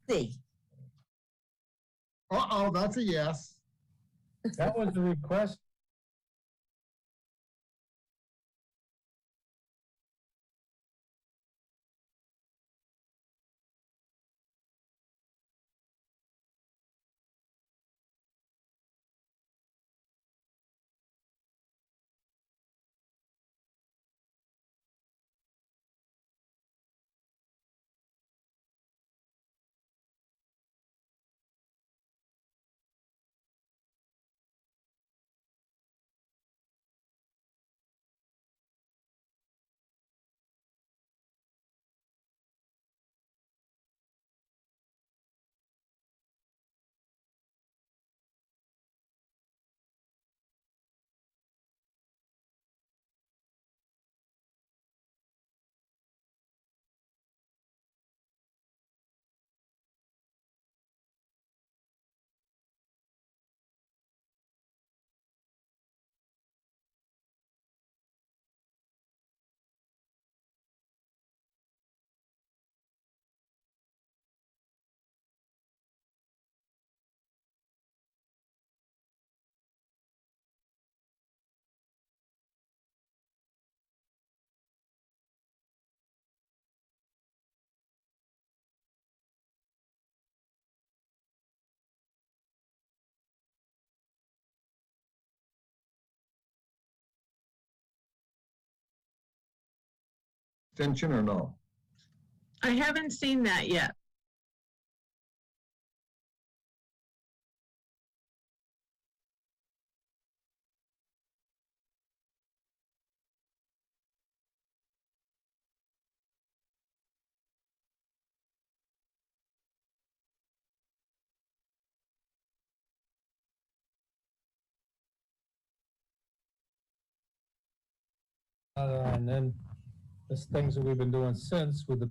See. Uh-oh, that's a yes. That was the request. Extension or no? I haven't seen that yet. And then there's things that we've been doing since with the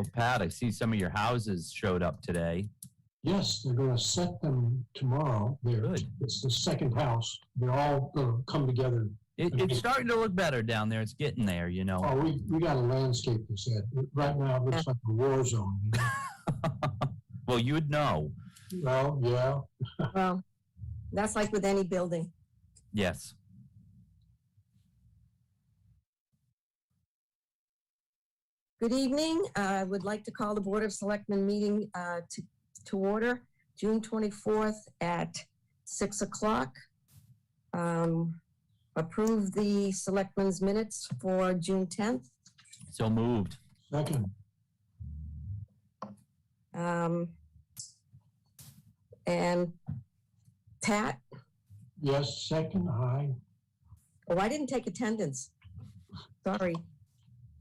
So Pat, I see some of your houses showed up today. Yes, they're gonna set them tomorrow. Good. It's the second house. They're all gonna come together. It's starting to look better down there. It's getting there, you know. Oh, we got a landscape that's set. Right now, it looks like a war zone. You know? Well, you would know. Well, yeah. Well, that's like with any building. Yes. Good evening. I would like to call the Board of Selectmen meeting to order, June 24th at 6 o'clock. Approve the Selectmen's minutes for June 10th. So moved. Second, And Pat? Yes, second, aye. Oh, I didn't take attendance. Sorry.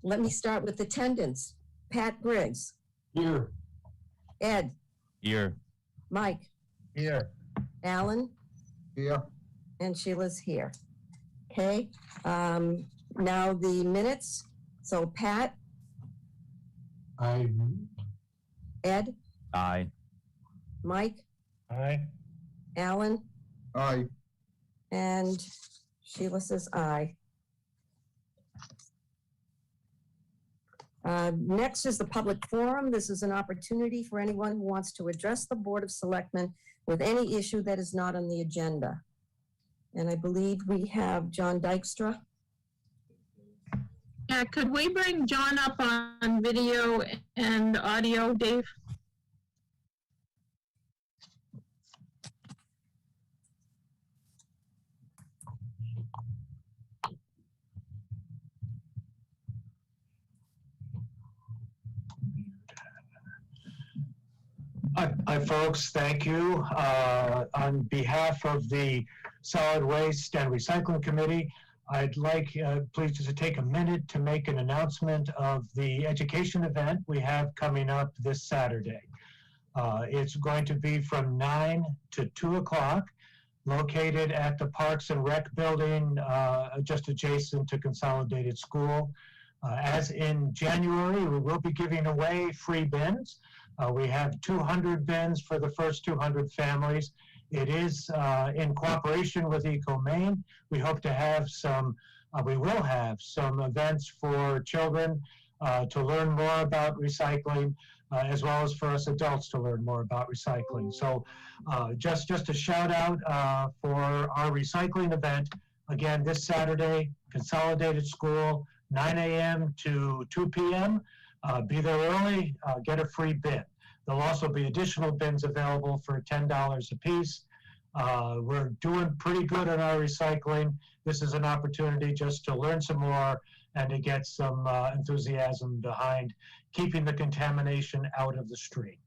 Let me start with attendance. Pat Briggs, Here, Ed, Here. Mike, Here. Alan, Here. and Sheila's here. Okay, now the minutes. So Pat, I, Ed, Aye. Mike, Aye. Alan, Aye. and Sheila says aye. Next is the public forum. This is an opportunity for anyone who wants to address the Board of Selectmen with any issue that is not on the agenda. And I believe we have John Dykstra. Yeah, could we bring John up on video and audio, Dave? Hi, folks. Thank you. On behalf of the Solid Waste and Recycling Committee, I'd like, please just to take a minute to make an announcement of the education event we have coming up this Saturday. It's going to be from 9 to 2 o'clock, located at the Parks and Rec building, just adjacent to Consolidated School. As in January, we will be giving away free bins. We have 200 bins for the first 200 families. It is in cooperation with EcoMaine. We hope to have some, we will have some events for children to learn more about recycling, as well as for us adults to learn more about recycling. So just a shout out for our recycling event. Again, this Saturday, Consolidated School, 9 a.m. to 2 p.m. Be there early, get a free bin. There'll also be additional bins available for $10 a piece. We're doing pretty good on our recycling. This is an opportunity just to learn some more and to get some enthusiasm behind keeping the contamination out of the street.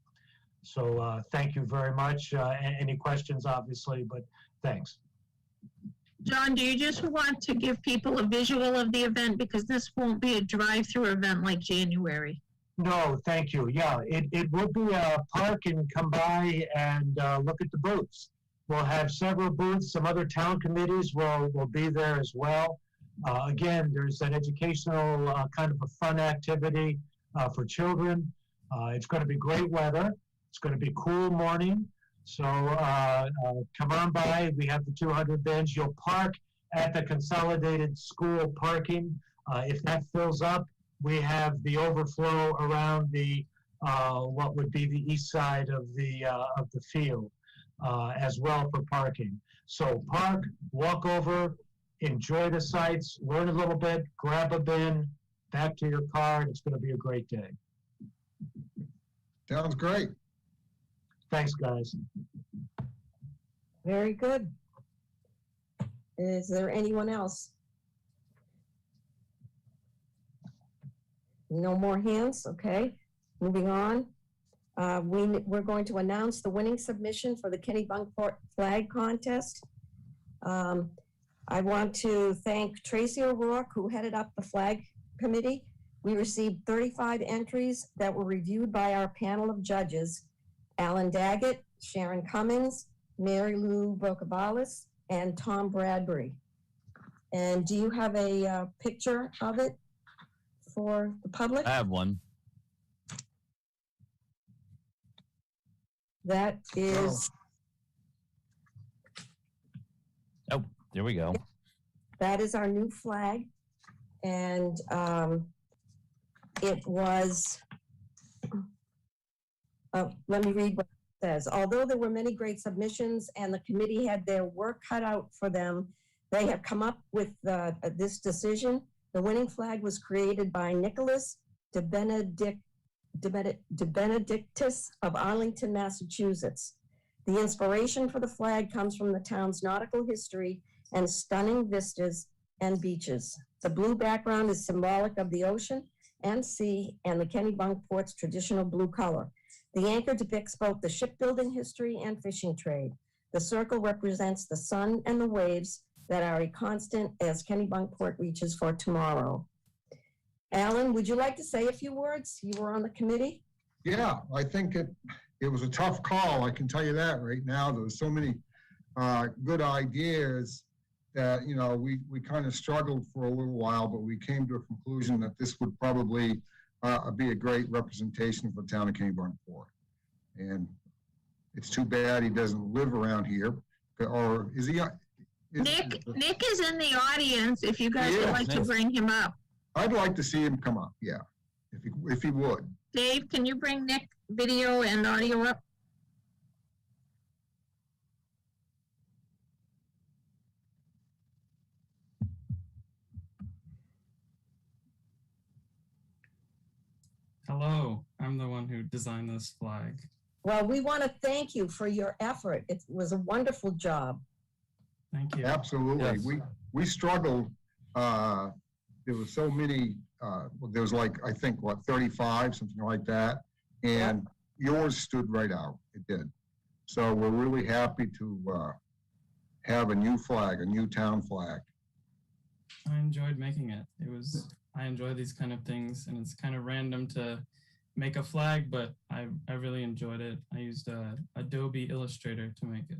So thank you very much. Any questions, obviously, but thanks. John, do you just want to give people a visual of the event? Because this won't be a drive-through event like January. No, thank you. Yeah, it will be a park and come by and look at the booths. We'll have several booths. Some other town committees will be there as well. Again, there's an educational kind of a fun activity for children. It's going to be great weather. It's going to be cool morning. So come on by. We have the 200 bins. You'll park at the Consolidated School parking. If that fills up, we have the overflow around the what would be the east side of the field as well for parking. So park, walk over, enjoy the sights, learn a little bit, grab a bin, back to your car, and it's going to be a great day. Sounds great. Thanks, guys. Very good. Is there anyone else? No more hands, okay. Moving on. We're going to announce the winning submission for the Kennebunkport Flag Contest. I want to thank Tracy O'Rourke, who headed up the flag committee. We received 35 entries that were reviewed by our panel of judges: Alan Daggett, Sharon Cummings, Mary Lou Brocavalis, and Tom Bradbury. And do you have a picture of it for the public? I have one. That is, Oh, there we go. that is our new flag. And it was, let me read what it says. Although there were many great submissions and the committee had their work cut out for them, they have come up with this decision. The winning flag was created by Nicholas de Benedictis of Arlington, Massachusetts. The inspiration for the flag comes from the town's nautical history and stunning vistas and beaches. The blue background is symbolic of the ocean and sea and the Kennebunkport's traditional blue color. The anchor depicts both the shipbuilding history and fishing trade. The circle represents the sun and the waves that are a constant as Kennebunkport reaches for tomorrow. Alan, would you like to say a few words? You were on the committee. Yeah, I think it was a tough call. I can tell you that right now. There was so many good ideas that, you know, we kind of struggled for a little while, but we came to a conclusion that this would probably be a great representation for the town of Kennebunkport. And it's too bad he doesn't live around here, or is he? Nick is in the audience, if you guys would Yeah, like to nice. bring him up. I'd like to see him come up, yeah, if he would. Dave, can you bring Nick video and audio up? Hello, I'm the one who designed this flag. Well, we want to thank you for your effort. It was a wonderful job. Thank you. Absolutely. Yes. We struggled. There was so many, there was like, I think, what, 35, something like that. And yours stood right out. It did. So we're really happy to have a new flag, a new town flag. I enjoyed making it. I enjoy these kind of things, and it's kind of random to make a flag, but I really enjoyed it. I used Adobe Illustrator to make it.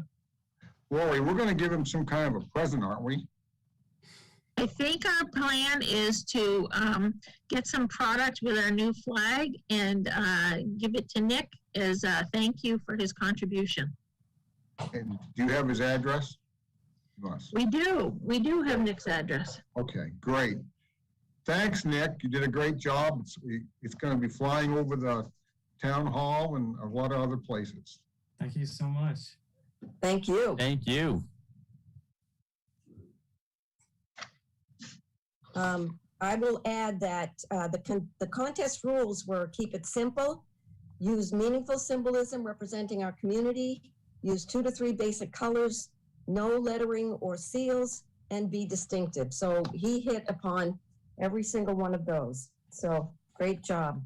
Lori, we're going to give him some kind of a present, aren't we? I think our plan is to get some product with our new flag and give it to Nick as a thank you for his contribution. And do you have his address? You must. We do have Nick's address. Okay, great. Thanks, Nick. You did a great job. It's going to be flying over the town hall and a lot of other places. Thank you so much. Thank you. Thank you. I will add that the contest rules were keep it simple, use meaningful symbolism representing our community, use 2 to 3 basic colors, no lettering or seals, and be distinctive. So he hit upon every single one of those. So great job.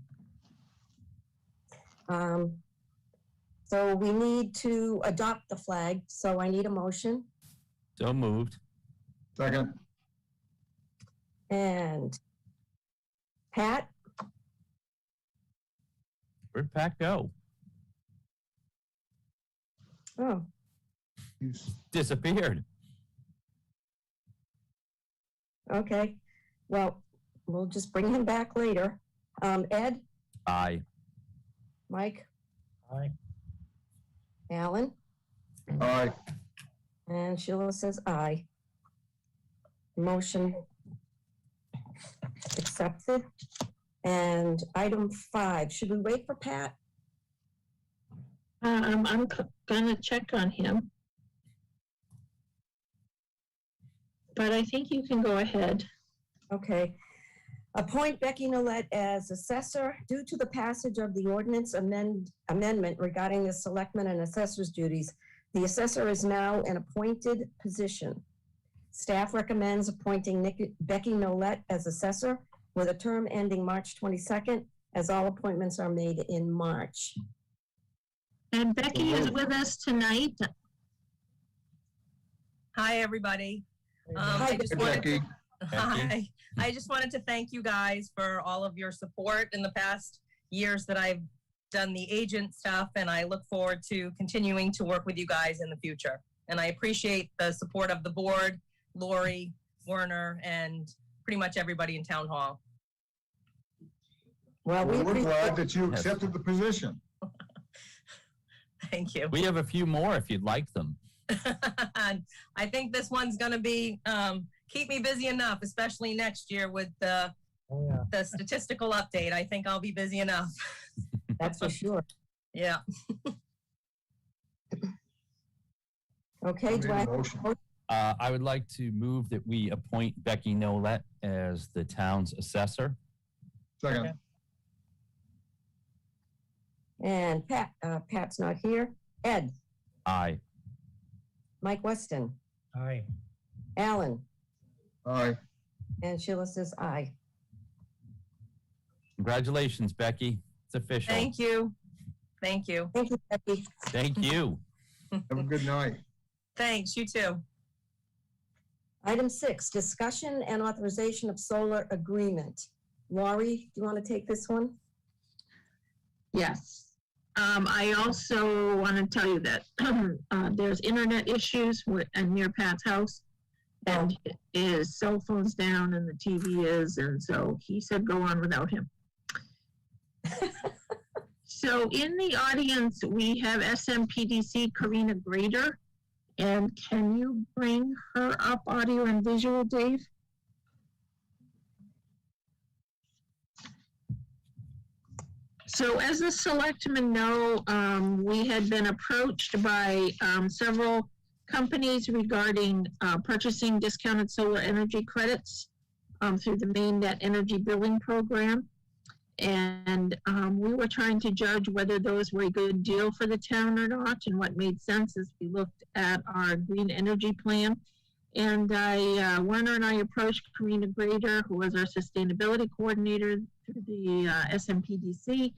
So we need to adopt the flag. So I need a motion. So moved. Second, And Pat, Where'd Pat go? oh, he's Disappeared. okay. Well, we'll just bring him back later. Ed, Aye. Mike, Aye. Alan, aye. and Sheila says aye. Motion accepted. And item 5, should we wait for Pat? I'm gonna check on him. But I think you can go ahead. Okay. Appoint Becky Nolet as assessor due to the passage of the ordinance amendment regarding the selectmen and assessor's duties. The assessor is now an appointed position. Staff recommends appointing Becky Nolet as assessor with a term ending March 22nd, as all appointments are made in March. And Becky is with us tonight. Hi, everybody. Hi, I just Hey, wanted Becky. Hi. I just wanted to thank you guys for all of your support in the past years that I've done the agent stuff, and I look forward to continuing to work with you guys in the future. And I appreciate the support of the board, Lori, Werner, and pretty much everybody in town hall. Well, we We're appreciate glad that you accepted the position. Thank you. We have a few more if you'd like them. And I think this one's going to be keep me busy enough, especially next year with the Oh, yeah. the statistical update. I think I'll be busy enough. that's for sure. Yeah. Okay, do I have a Motion. I would like to move that we appoint Becky Nolet as the town's assessor. Second, And Pat's not here. Ed, Aye. Mike Weston, Aye. Alan, aye. and Sheila says aye. Congratulations, Becky. It's official. Thank you. Thank you. Thank you, Becky. Thank you. Have a good night. Thanks, you too. Item 6, discussion and authorization of solar agreement. Laurie, do you want to take this one? Yes. I also want to tell you that there's internet issues near Pat's house. And his cell phone's down and the TV is, and so he said go on without him. So in the audience, we have SMPDC Karina Grader. And can you bring her up audio and visual, Dave? So as the selectmen know, we had been approached by several companies regarding purchasing discounted solar energy credits through the Maine Net Energy Billing Program. And we were trying to judge whether those were a good deal for the town or not. And what made sense is we looked at our green energy plan. And Werner and I approached Karina Grader, who was our sustainability coordinator through the SMPDC.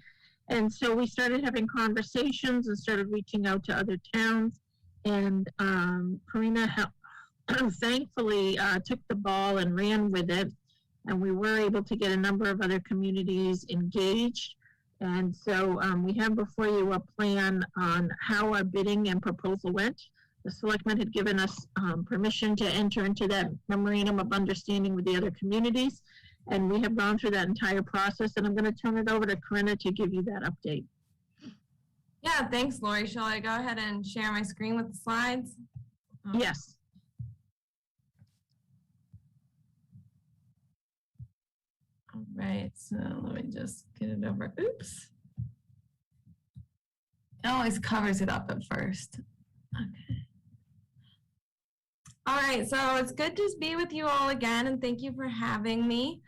And so we started having conversations and started reaching out to other towns. And Karina thankfully took the ball and ran with it. And we were able to get a number of other communities engaged. And so we have before you a plan on how our bidding and proposal went. The selectmen had given us permission to enter into that memorandum of understanding with the other communities. And we have gone through that entire process. And I'm going to turn it over to Corinna to give you that update. Yeah, thanks, Lori. Shall I go ahead and share my screen with the slides? Yes. All right, so let me just get it over. Oops. It always covers it up at first. Okay. All right, so it's good to be with you all again, and thank you for having me.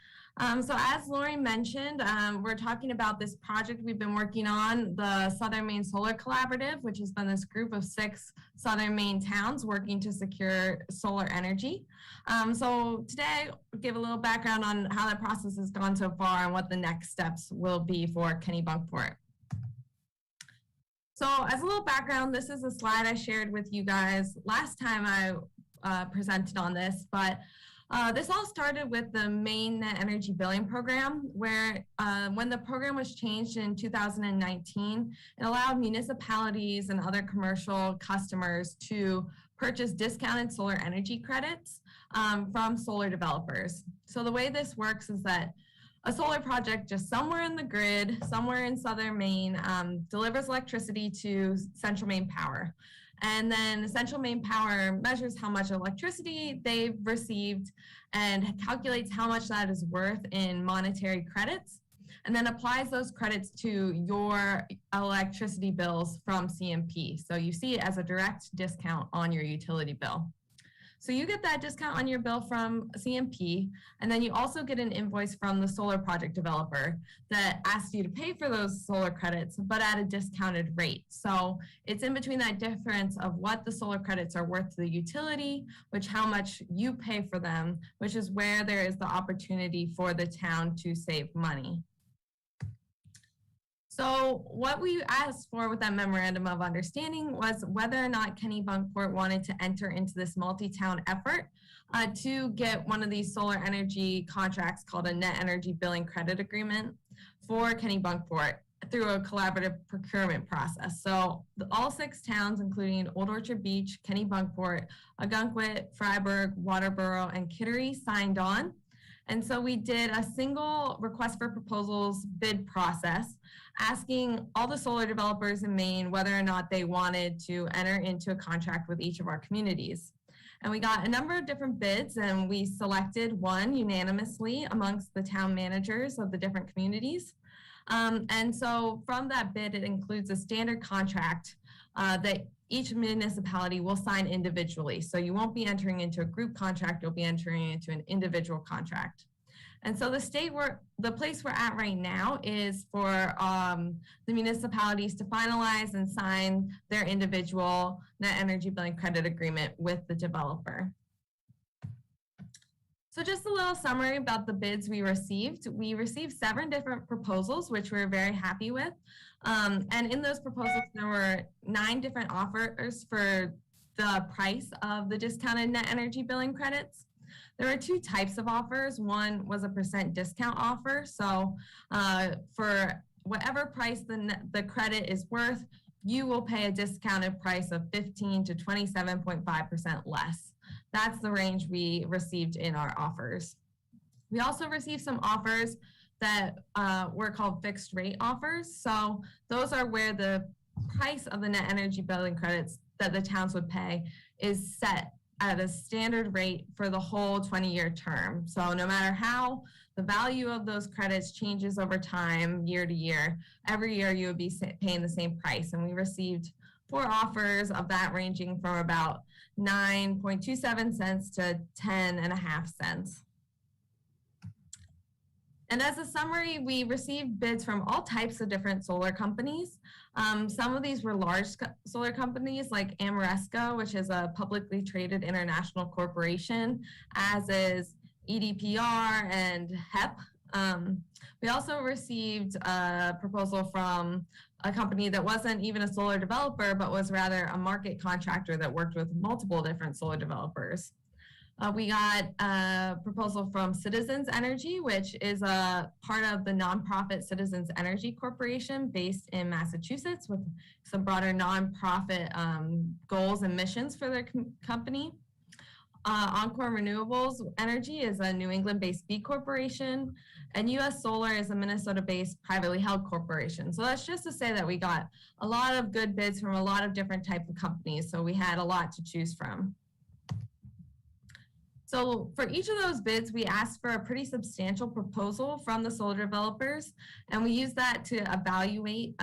So as Lori mentioned, we're talking about this project we've been working on, the Southern Maine Solar Collaborative, which has been this group of 6 Southern Maine towns working to secure solar energy. So today, I'll give a little background on how that process has gone so far and what the next steps will be for Kennebunkport. So as a little background, this is a slide I shared with you guys last time I presented on this, but this all started with the Maine Net Energy Billing Program, where when the program was changed in 2019, it allowed municipalities and other commercial customers to purchase discounted solar energy credits from solar developers. So the way this works is that a solar project just somewhere in the grid, somewhere in southern Maine, delivers electricity to Central Maine Power. And then Central Maine Power measures how much electricity they've received and calculates how much that is worth in monetary credits, and then applies those credits to your electricity bills from CMP. So you see it as a direct discount on your utility bill. So you get that discount on your bill from CMP, and then you also get an invoice from the solar project developer that asks you to pay for those solar credits, but at a discounted rate. So it's in between that difference of what the solar credits are worth to the utility, which how much you pay for them, which is where there is the opportunity for the town to save money. So what we asked for with that memorandum of understanding was whether or not Kennebunkport wanted to enter into this multi-town effort to get one of these solar energy contracts called a Net Energy Billing Credit Agreement for Kennebunkport through a collaborative procurement process. So all 6 towns, including Old Orchard Beach, Kennebunkport, Ogunquit, Freiburg, Waterboro, and Kittery, signed on. And so we did a single request for proposals bid process, asking all the solar developers in Maine whether or not they wanted to enter into a contract with each of our communities. And we got a number of different bids, and we selected one unanimously amongst the town managers of the different communities. And so from that bid, it includes a standard contract that each municipality will sign individually. So you won't be entering into a group contract, you'll be entering into an individual contract. And so the place we're at right now is for the municipalities to finalize and sign their individual net energy billing credit agreement with the developer. So just a little summary about the bids we received. We received 7 different proposals, which we're very happy with. And in those proposals, there were 9 different offers for the price of the discounted net energy billing credits. There are two types of offers. One was a % discount offer. So for whatever price the credit is worth, you will pay a discounted price of 15 to 27.5% less. That's the range we received in our offers. We also received some offers that were called fixed rate offers. So those are where the price of the net energy billing credits that the towns would pay is set at a standard rate for the whole 20-year term. So no matter how the value of those credits changes over time, year to year, every year you would be paying the same price. And we received 4 offers of that ranging from about 9.27 cents to 10.5 cents. And as a summary, we received bids from all types of different solar companies. Some of these were large solar companies like Ameresco, which is a publicly traded international corporation, as is EDPR and HEP. We also received a proposal from a company that wasn't even a solar developer, but was rather a market contractor that worked with multiple different solar developers. We got a proposal from Citizens Energy, which is a part of the nonprofit Citizens Energy Corporation based in Massachusetts with some broader nonprofit goals and missions for their company. Encore Renewables Energy is a New England-based B Corporation, and US Solar is a Minnesota-based privately held corporation. So that's just to say that we got a lot of good bids from a lot of different types of companies, so we had a lot to choose from. So for each of those bids, we asked for a pretty substantial proposal from the solar developers, and we used that to evaluate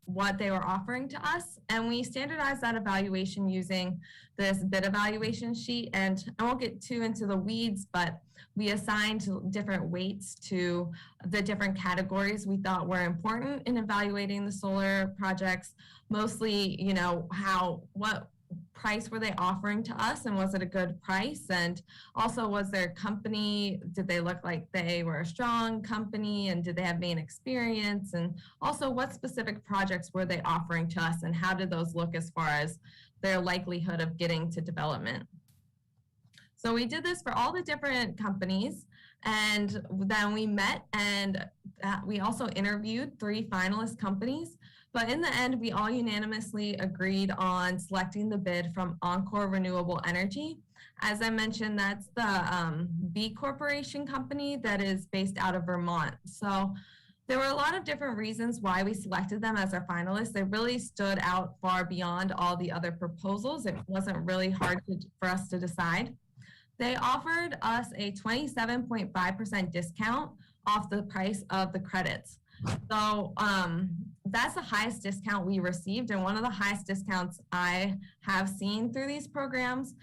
what they were offering to us. And we standardized that evaluation using this bid evaluation sheet. And I won't get too into the weeds, but we assigned different weights to the different categories we thought were important in evaluating the solar projects. Mostly, you know, what price were they offering to us, and was it a good price? And also, was their company, did they look like they were a strong company, and did they have main experience? And also, what specific projects were they offering to us, and how did those look as far as their likelihood of getting to development? So we did this for all the different companies, and then we met, and we also interviewed 3 finalist companies. But in the end, we all unanimously agreed on selecting the bid from Encore Renewable Energy. As I mentioned, that's the B Corporation company that is based out of Vermont. So there were a lot of different reasons why we selected them as our finalists. They really stood out far beyond all the other proposals. It wasn't really hard for us to decide. They offered us a 27.5% discount off the price of the credits. So that's the highest discount we received, and one of the highest discounts I have seen through these programs.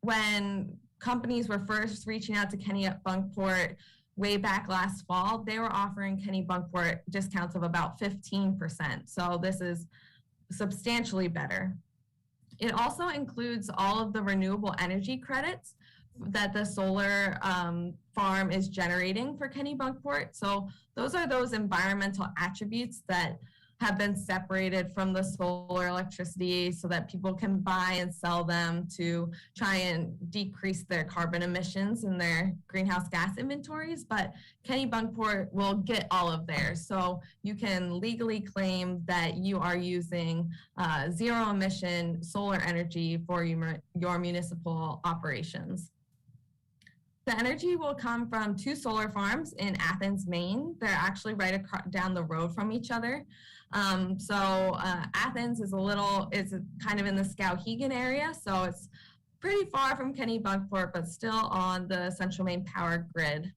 When companies were first reaching out to Kennebunkport way back last fall, they were offering Kennebunkport discounts of about 15%. So this is substantially better. It also includes all of the renewable energy credits that the solar farm is generating for Kennebunkport. So those are those environmental attributes that have been separated from the solar electricity so that people can buy and sell them to try and decrease their carbon emissions in their greenhouse gas inventories. But Kennebunkport will get all of theirs. So you can legally claim that you are using zero emission solar energy for your municipal operations. The energy will come from 2 solar farms in Athens, Maine. They're actually right down the road from each other. Athens is kind of in the Skowhegan area, so it's pretty far from Kennebunkport, but still on the Central Maine power grid.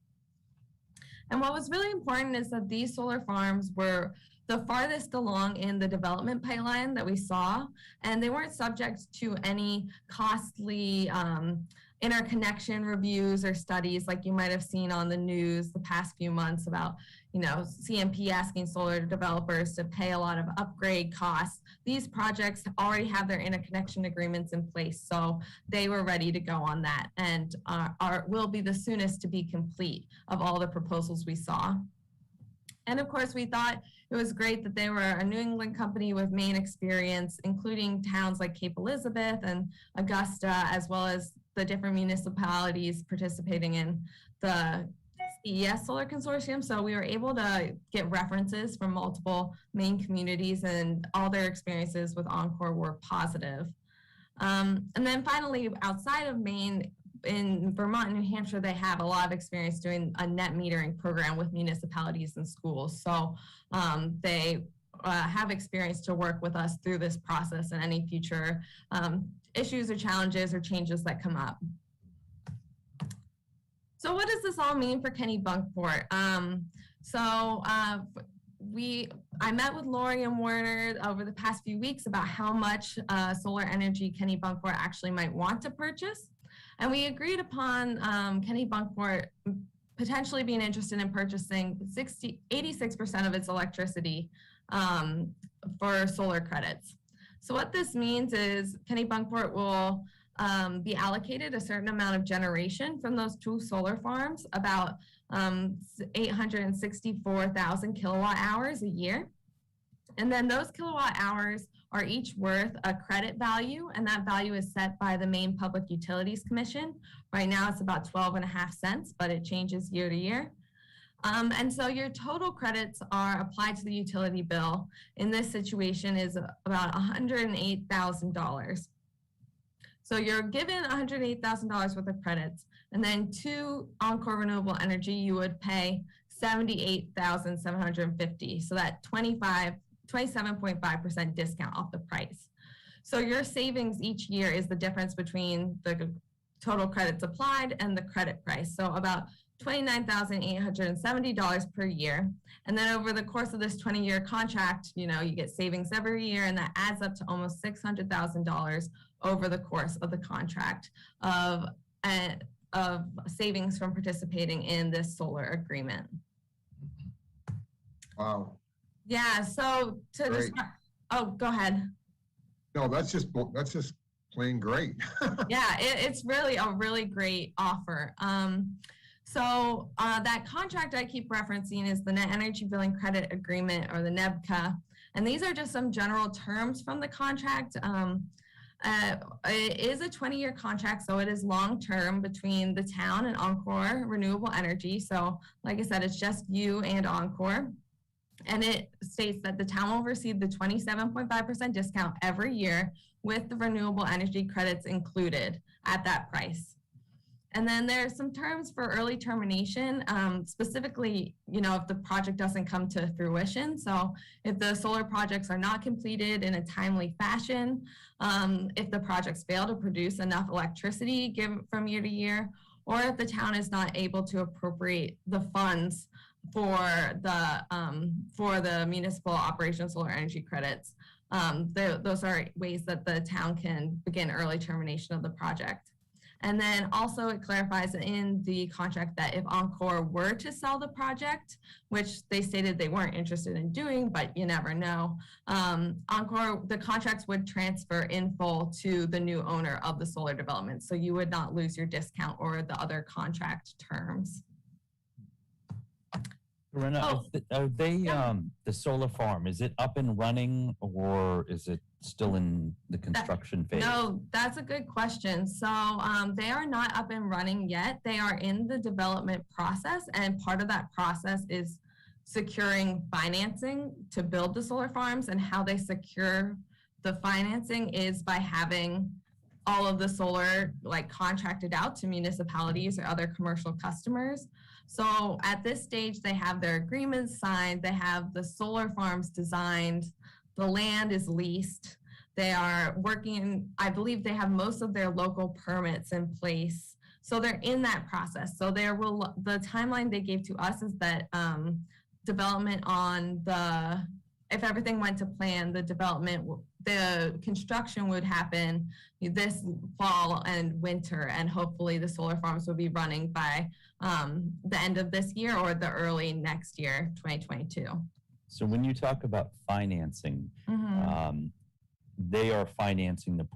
And what was really important is that these solar farms were the farthest along in the development pipeline that we saw, and they weren't subject to any costly interconnection reviews or studies like you might have seen on the news the past few months about, you know, CMP asking solar developers to pay a lot of upgrade costs. These projects already have their interconnection agreements in place, so they were ready to go on that, and will be the soonest to be complete of all the proposals we saw. And of course, we thought it was great that they were a New England company with Maine experience, including towns like Cape Elizabeth and Augusta, as well as the different municipalities participating in the CES Solar Consortium. So we were able to get references from multiple Maine communities, and all their experiences with Encore were positive. And then finally, outside of Maine, in Vermont and New Hampshire, they have a lot of experience doing a net metering program with municipalities and schools. So they have experience to work with us through this process and any future issues or challenges or changes that come up. So what does this all mean for Kennebunkport? I met with Lori and Warner over the past few weeks about how much solar energy Kennebunkport actually might want to purchase. And we agreed upon Kennebunkport potentially being interested in purchasing 86% of its electricity for solar credits. So what this means is Kennebunkport will be allocated a certain amount of generation from those 2 solar farms, about 864,000 kilowatt hours a year. And then those kilowatt hours are each worth a credit value, and that value is set by the Maine Public Utilities Commission. Right now it's about 12.5 cents, but it changes year to year. And so your total credits are applied to the utility bill in this situation is about $108,000. So you're given $108,000 worth of credits, and then to Encore Renewable Energy, you would pay $78,750. So that 27.5% discount off the price. So your savings each year is the difference between the total credits applied and the credit price. So about $29,870 per year. And then over the course of this 20-year contract, you get savings every year, and that adds up to almost $600,000 over the course of the contract of savings from participating in this solar agreement. Wow. Yeah, so to Great. describe, oh, go ahead. No, that's just plain great. Yeah, it's really a really great offer. So that contract I keep referencing is the Net Energy Billing Credit Agreement, or the NEBCA. And these are just some general terms from the contract. It is a 20-year contract, so it is long-term between the town and Encore Renewable Energy. So like I said, it's just you and Encore. And it states that the town will receive the 27.5% discount every year with the renewable energy credits included at that price. And then there's some terms for early termination, specifically, if the project doesn't come to fruition. So if the solar projects are not completed in a timely fashion, if the projects fail to produce enough electricity from year to year, or if the town is not able to appropriate the funds for the municipal operation solar energy credits. Those are ways that the town can begin early termination of the project. And then also it clarifies in the contract that if Encore were to sell the project, which they stated they weren't interested in doing, but you never know, Encore, the contracts would transfer in full to the new owner of the solar development. So you would not lose your discount or the other contract terms. Lorena, are they, Yeah. the solar farm, is it up and running, or is it still in the construction phase? No, that's a good question. So they are not up and running yet. They are in the development process, and part of that process is securing financing to build the solar farms. And how they secure the financing is by having all of the solar contracted out to municipalities or other commercial customers. So at this stage, they have their agreements signed, they have the solar farms designed, the land is leased. They are working, I believe they have most of their local permits in place. So they're in that process. So the timeline they gave to us is that development if everything went to plan, the construction would happen this fall and winter, and hopefully the solar farms will be running by the end of this year or the early next year, 2022. So when you talk about financing, they are financing the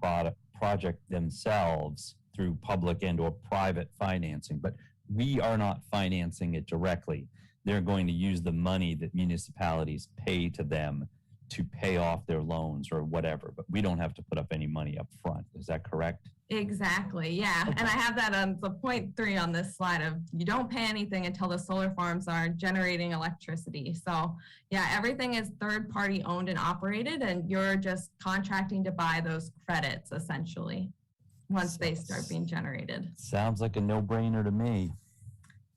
project themselves through public and or private financing, but we are not financing it directly. they're going to use the money that municipalities pay to them to pay off their loans or whatever, but we don't have to put up any money up front. Is that correct? Exactly, yeah. Okay. And I have that on the point 3 on this slide of you don't pay anything until the solar farms are generating electricity. So yeah, everything is third party owned and operated, and you're just contracting to buy those credits essentially once they start being generated. Sounds like a no-brainer to me.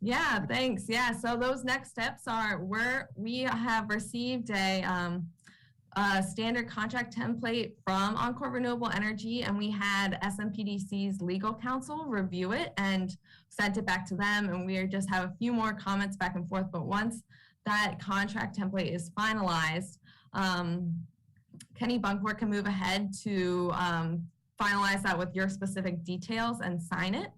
Yeah, thanks. Yeah, so those next steps are we have received a standard contract template from Encore Renewable Energy, and we had SMPDC's legal counsel review it and sent it back to them, and we just have a few more comments back and forth. But once that contract template is finalized, Kennebunkport can move ahead to finalize that with your specific details and sign it.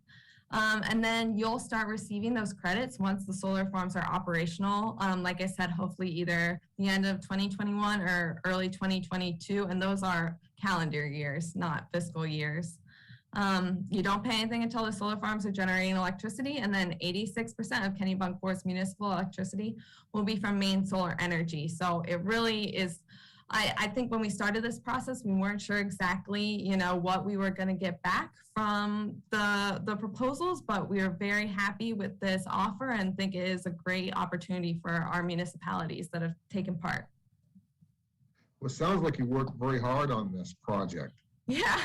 And then you'll start receiving those credits once the solar farms are operational. Like I said, hopefully either the end of 2021 or early 2022. And those are calendar years, not fiscal years. You don't pay anything until the solar farms are generating electricity. And then 86% of Kennebunkport's municipal electricity will be from Maine Solar Energy. So it really is, I think when we started this process, we weren't sure exactly, what we were going to get back from the proposals, but we are very happy with this offer and think it is a great opportunity for our municipalities that have taken part. Well, it sounds like you worked very hard on this project. Yeah.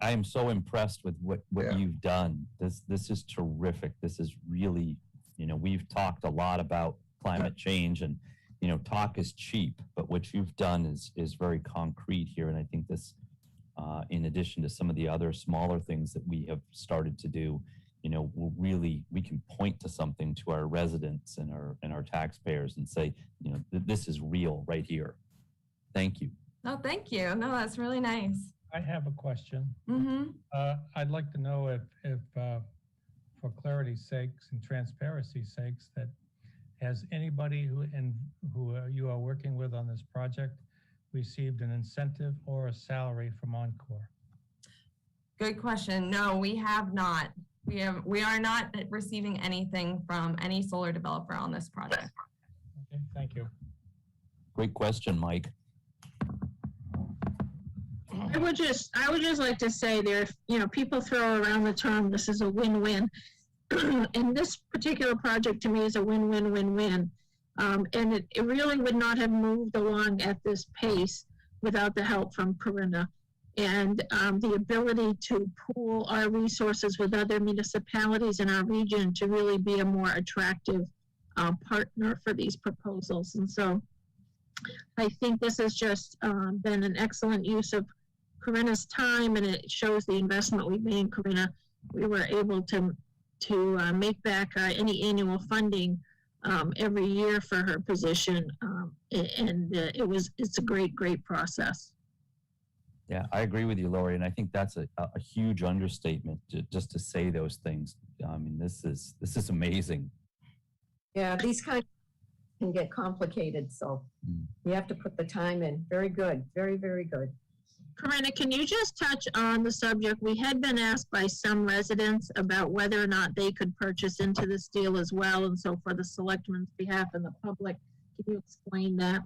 I am so impressed with what Yeah. you've done. This is terrific. This is really, we've talked a lot about climate change and, talk is cheap, but what you've done is very concrete here. And I think this, in addition to some of the other smaller things that we have started to do, we can point to something to our residents and our taxpayers and say, this is real right here. Thank you. Oh, thank you. No, that's really nice. I have a question. Mm-hmm. I'd like to know if for clarity's sakes and transparency's sakes, that has anybody who you are working with on this project received an incentive or a salary from Encore? Good question. No, we have not. We are not receiving anything from any solar developer on this project. Okay, thank you. Great question, Mike. I would just like to say people throw around the term, this is a win-win. And this particular project to me is a win-win-win-win. And it really would not have moved along at this pace without the help from Corinna. And the ability to pool our resources with other municipalities in our region to really be a more attractive partner for these proposals. And so I think this has just been an excellent use of Corinna's time, and it shows the investment we've made in Corinna. We were able to make back any annual funding every year for her position, and it's a great process. Yeah, I agree with you, Lori, and I think that's a huge understatement just to say those things. I mean, this is amazing. Yeah, these kind can get complicated, so you have to put the time in. Very good, very, very good. Corinna, can you just touch on the subject? We had been asked by some residents about whether or not they could purchase into this deal as well. And so for the selectmen's behalf and the public, can you explain that?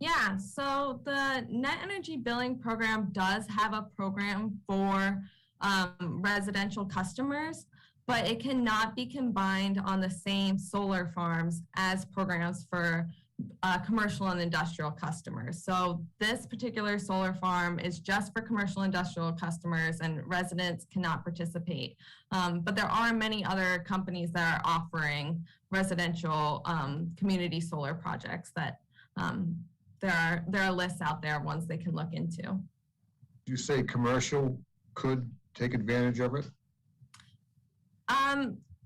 Yeah, so the net energy billing program does have a program for residential customers, but it cannot be combined on the same solar farms as programs for commercial and industrial customers. So this particular solar farm is just for commercial industrial customers, and residents cannot participate. But there are many other companies that are offering residential community solar projects that there are lists out there, ones they can look into. You say commercial could take advantage of it?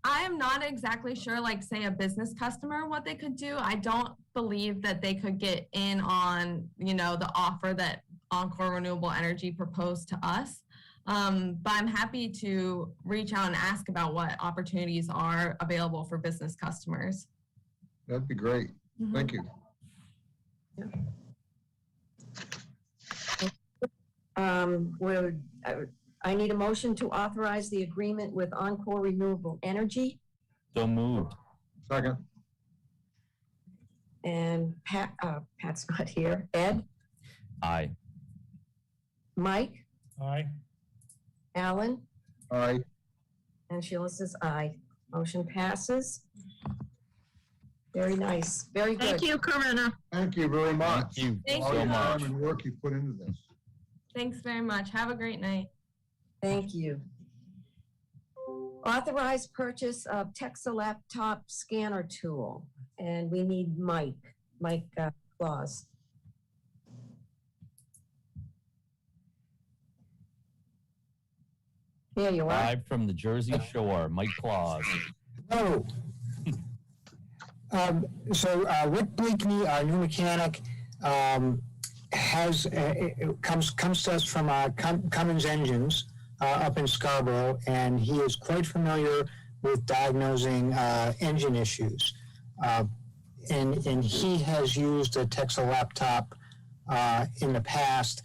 I am not exactly sure, like say a business customer, what they could do. I don't believe that they could get in on, the offer that Encore Renewable Energy proposed to us. But I'm happy to reach out and ask about what opportunities are available for business customers. That'd be great. Mhm. Thank you. I need a motion to authorize the agreement with Encore Renewable Energy. So moved. Second. And Pat's not here. Ed, Aye. Mike, Aye. Alan, Aye. and Sheila says aye. Motion passes. Very nice, very good. Thank you, Corinna. Thank you very much. Thank you Thank All so the you. time much. and work you put into this. Thanks very much. Have a great night. Thank you. Authorized purchase of Texa laptop scanner tool, and we need Mike Claus. Here you are. Live from the Jersey Shore, Mike Claus. Hello. Rick Bleakney, our new mechanic, comes to us from Cummins Engines up in Scarborough, and he is quite familiar with diagnosing engine issues. And he has used a Texa laptop in the past,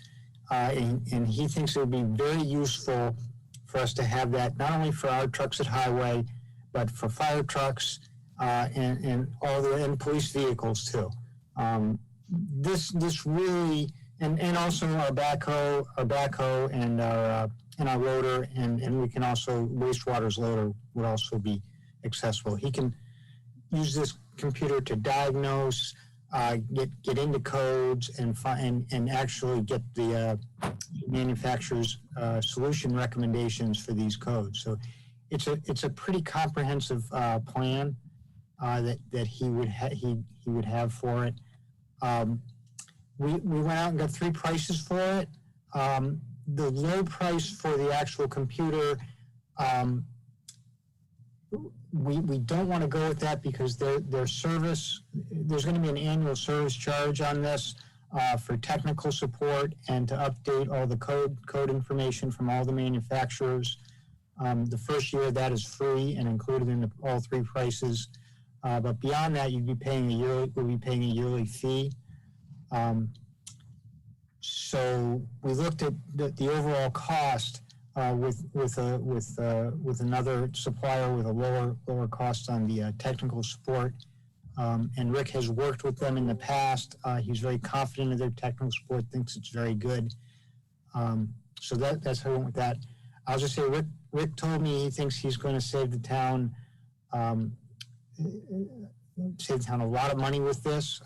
and he thinks it would be very useful for us to have that, not only for our trucks at highway, but for fire trucks and all and police vehicles too. This really, and also our backhoe and our loader, and we can also, wastewater's loader would also be accessible. He can use this computer to diagnose, get into codes and actually get the manufacturer's solution recommendations for these codes. So it's a pretty comprehensive plan that he would have for it. We went out and got 3 prices for it. The low price for the actual computer, we don't want to go with that because their service, there's going to be an annual service charge on this for technical support and to update all the code information from all the manufacturers. The first year that is free and included in all 3 prices. But beyond that, we'll be paying a yearly fee. So we looked at the overall cost with another supplier with a lower cost on the technical support. And Rick has worked with them in the past. He's very confident of their technical support, thinks it's very good. So that's how I went with that. I'll just say Rick told me he thinks he's going to save the town a lot of money with this.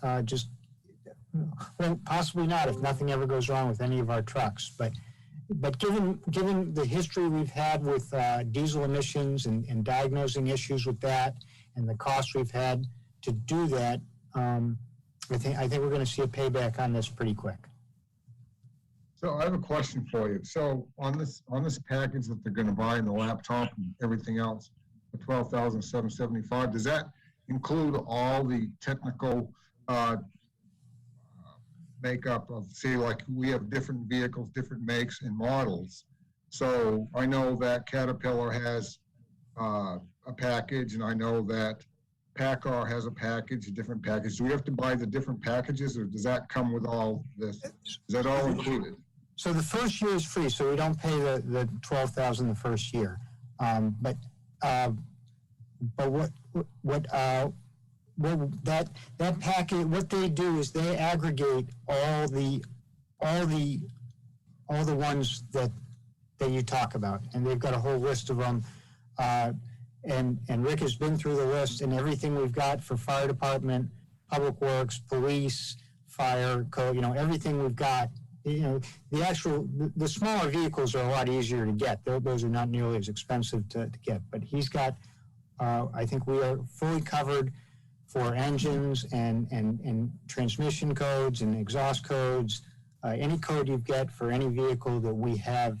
Well, possibly not if nothing ever goes wrong with any of our trucks. But given the history we've had with diesel emissions and diagnosing issues with that, and the cost we've had to do that, I think we're going to see a payback on this pretty quick. So I have a question for you. So on this package that they're going to buy in the laptop and everything else, the $12,775, does that include all the technical makeup of, say, like we have different vehicles, different makes and models. So I know that Caterpillar has a package, and I know that PACCAR has a package, a different package. Do we have to buy the different packages, or does that come with all this? Is that all included? So the first year is free, so we don't pay the $12,000 the first year. But that package, what they do is they aggregate all the ones that you talk about, and they've got a whole list of them. And Rick has been through the list, and everything we've got for fire department, public works, police, fire code, everything we've got. The smaller vehicles are a lot easier to get. Those are not nearly as expensive to get. But he's got, I think we are fully covered for engines and transmission codes and exhaust codes. Any code you get for any vehicle that we have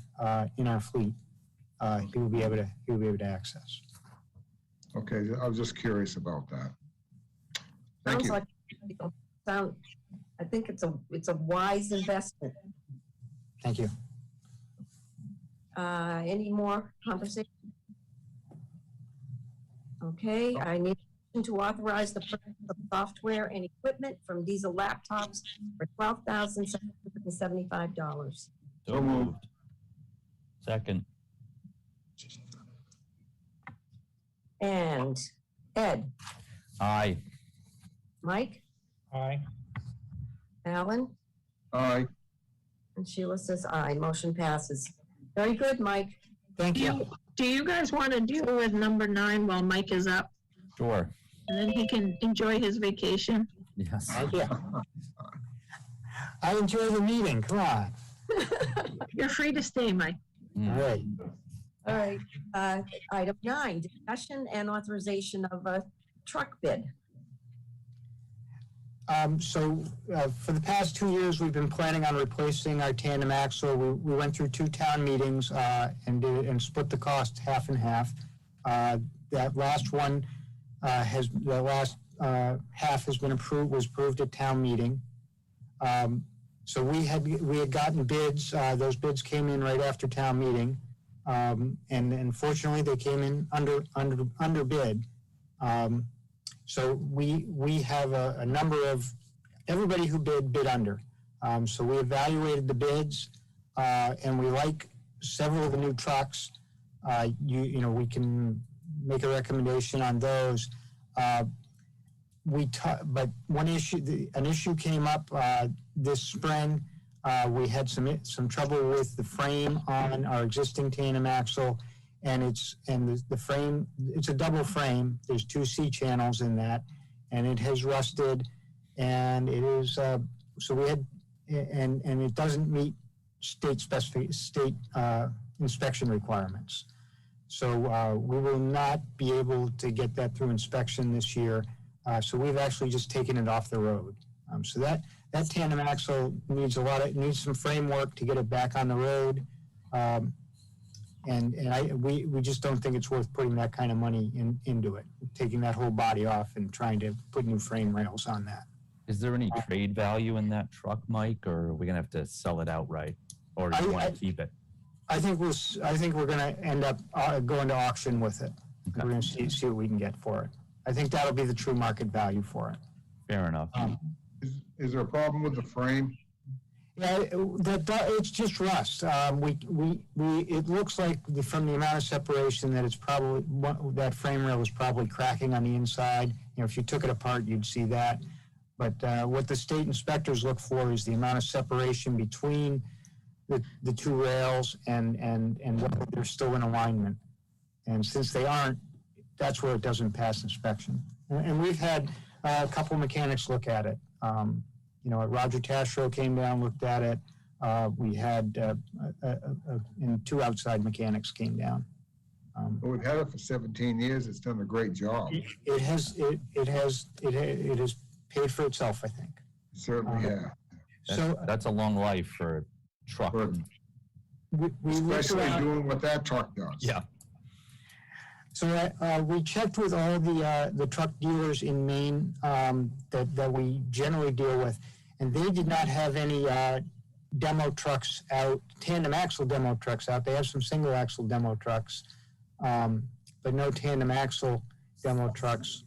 in our fleet, he will be able to access. Okay, I was just curious about that. Thank Sounds you. like, I think it's a wise investment. Thank you. Any more conversation? Okay, I need to authorize the purchase of software and equipment from Diesel Laptops for $12,775. So moved. Second. And Ed, Aye. Mike, Aye. Alan, Aye. and Sheila says aye. Motion passes. Very good, Mike. Thank you. Do you guys want to deal with number 9 while Mike is up? Sure. And then he can enjoy his vacation? Yes. Yeah. I enjoy the meeting, come on. You're free to stay, Mike. All right. All right, item 9, discussion and authorization of a truck bid. For the past 2 years, we've been planning on replacing our tandem axle. We went through 2 town meetings and split the cost half and half. That last one half has been approved, was approved at town meeting. So we had gotten bids. Those bids came in right after town meeting, and unfortunately they came in under bid. So we have a number of, everybody who bid under. So we evaluated the bids, and we like several of the new trucks. We can make a recommendation on those. But an issue came up this spring. We had some trouble with the frame on our existing tandem axle, and the frame, it's a double frame. There's 2 C channels in that, and it has rusted, and it is so we had and it doesn't meet state inspection requirements. So we will not be able to get that through inspection this year. So we've actually just taken it off the road. So that tandem axle needs some framework to get it back on the road. We just don't think it's worth putting that kind of money into it, taking that whole body off and trying to put new frame rails on that. Is there any trade value in that truck, Mike, or are we gonna have to sell it outright, or do you want to keep it? I think we're going to end up going to auction with it. Okay. We're going to see what we can get for it. I think that'll be the true market value for it. Fair enough. Is there a problem with the frame? Yeah, it's just rust. It looks like from the amount of separation that it's probably that frame rail is probably cracking on the inside. If you took it apart, you'd see that. But what the state inspectors look for is the amount of separation between the 2 rails and whether they're still in alignment. And since they aren't, that's where it doesn't pass inspection. And we've had a couple mechanics look at it. Roger Tasherow came down, looked at it. We had and 2 outside mechanics came down. Well, we've had it for 17 years. It's done a great job. It has paid for itself, I think. Certainly, yeah. That's a long life for a truck. Especially doing what that truck does. Yeah. So we checked with all the truck dealers in Maine that we generally deal with, and they did not have any demo trucks out, tandem axle demo trucks out. They have some single axle demo trucks, but no tandem axle demo trucks.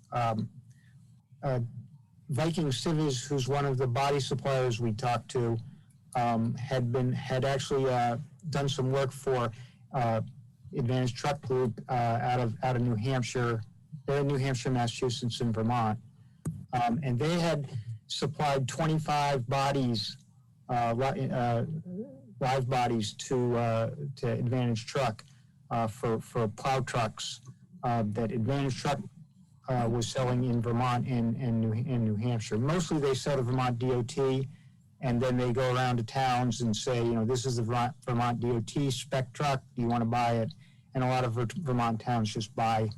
Viking Civies, who's one of the body suppliers we talked to, had actually done some work for Advantage Truck Group out of New Hampshire. They're in New Hampshire, Massachusetts, and Vermont, and they had supplied 25 bodies, live bodies to Advantage Truck for plow trucks that Advantage Truck was selling in Vermont and New Hampshire. Mostly they sell to Vermont DOT, and then they go around to towns and say, this is the Vermont DOT spec truck. Do you want to buy it? And a lot of Vermont towns just buy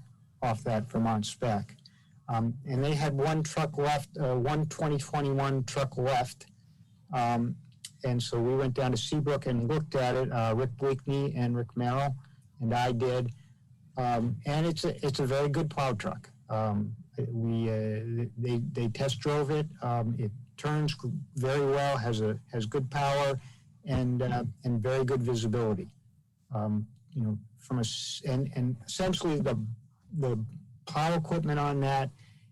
off that Vermont spec. And they had one truck left, one 2021 truck left. And so we went down to Seabrook and looked at it, Rick Bleakney and Rick Merrill, and I did. And it's a very good plow truck. They test drove it. It turns very well, has good power, and very good visibility. And essentially the plow equipment on that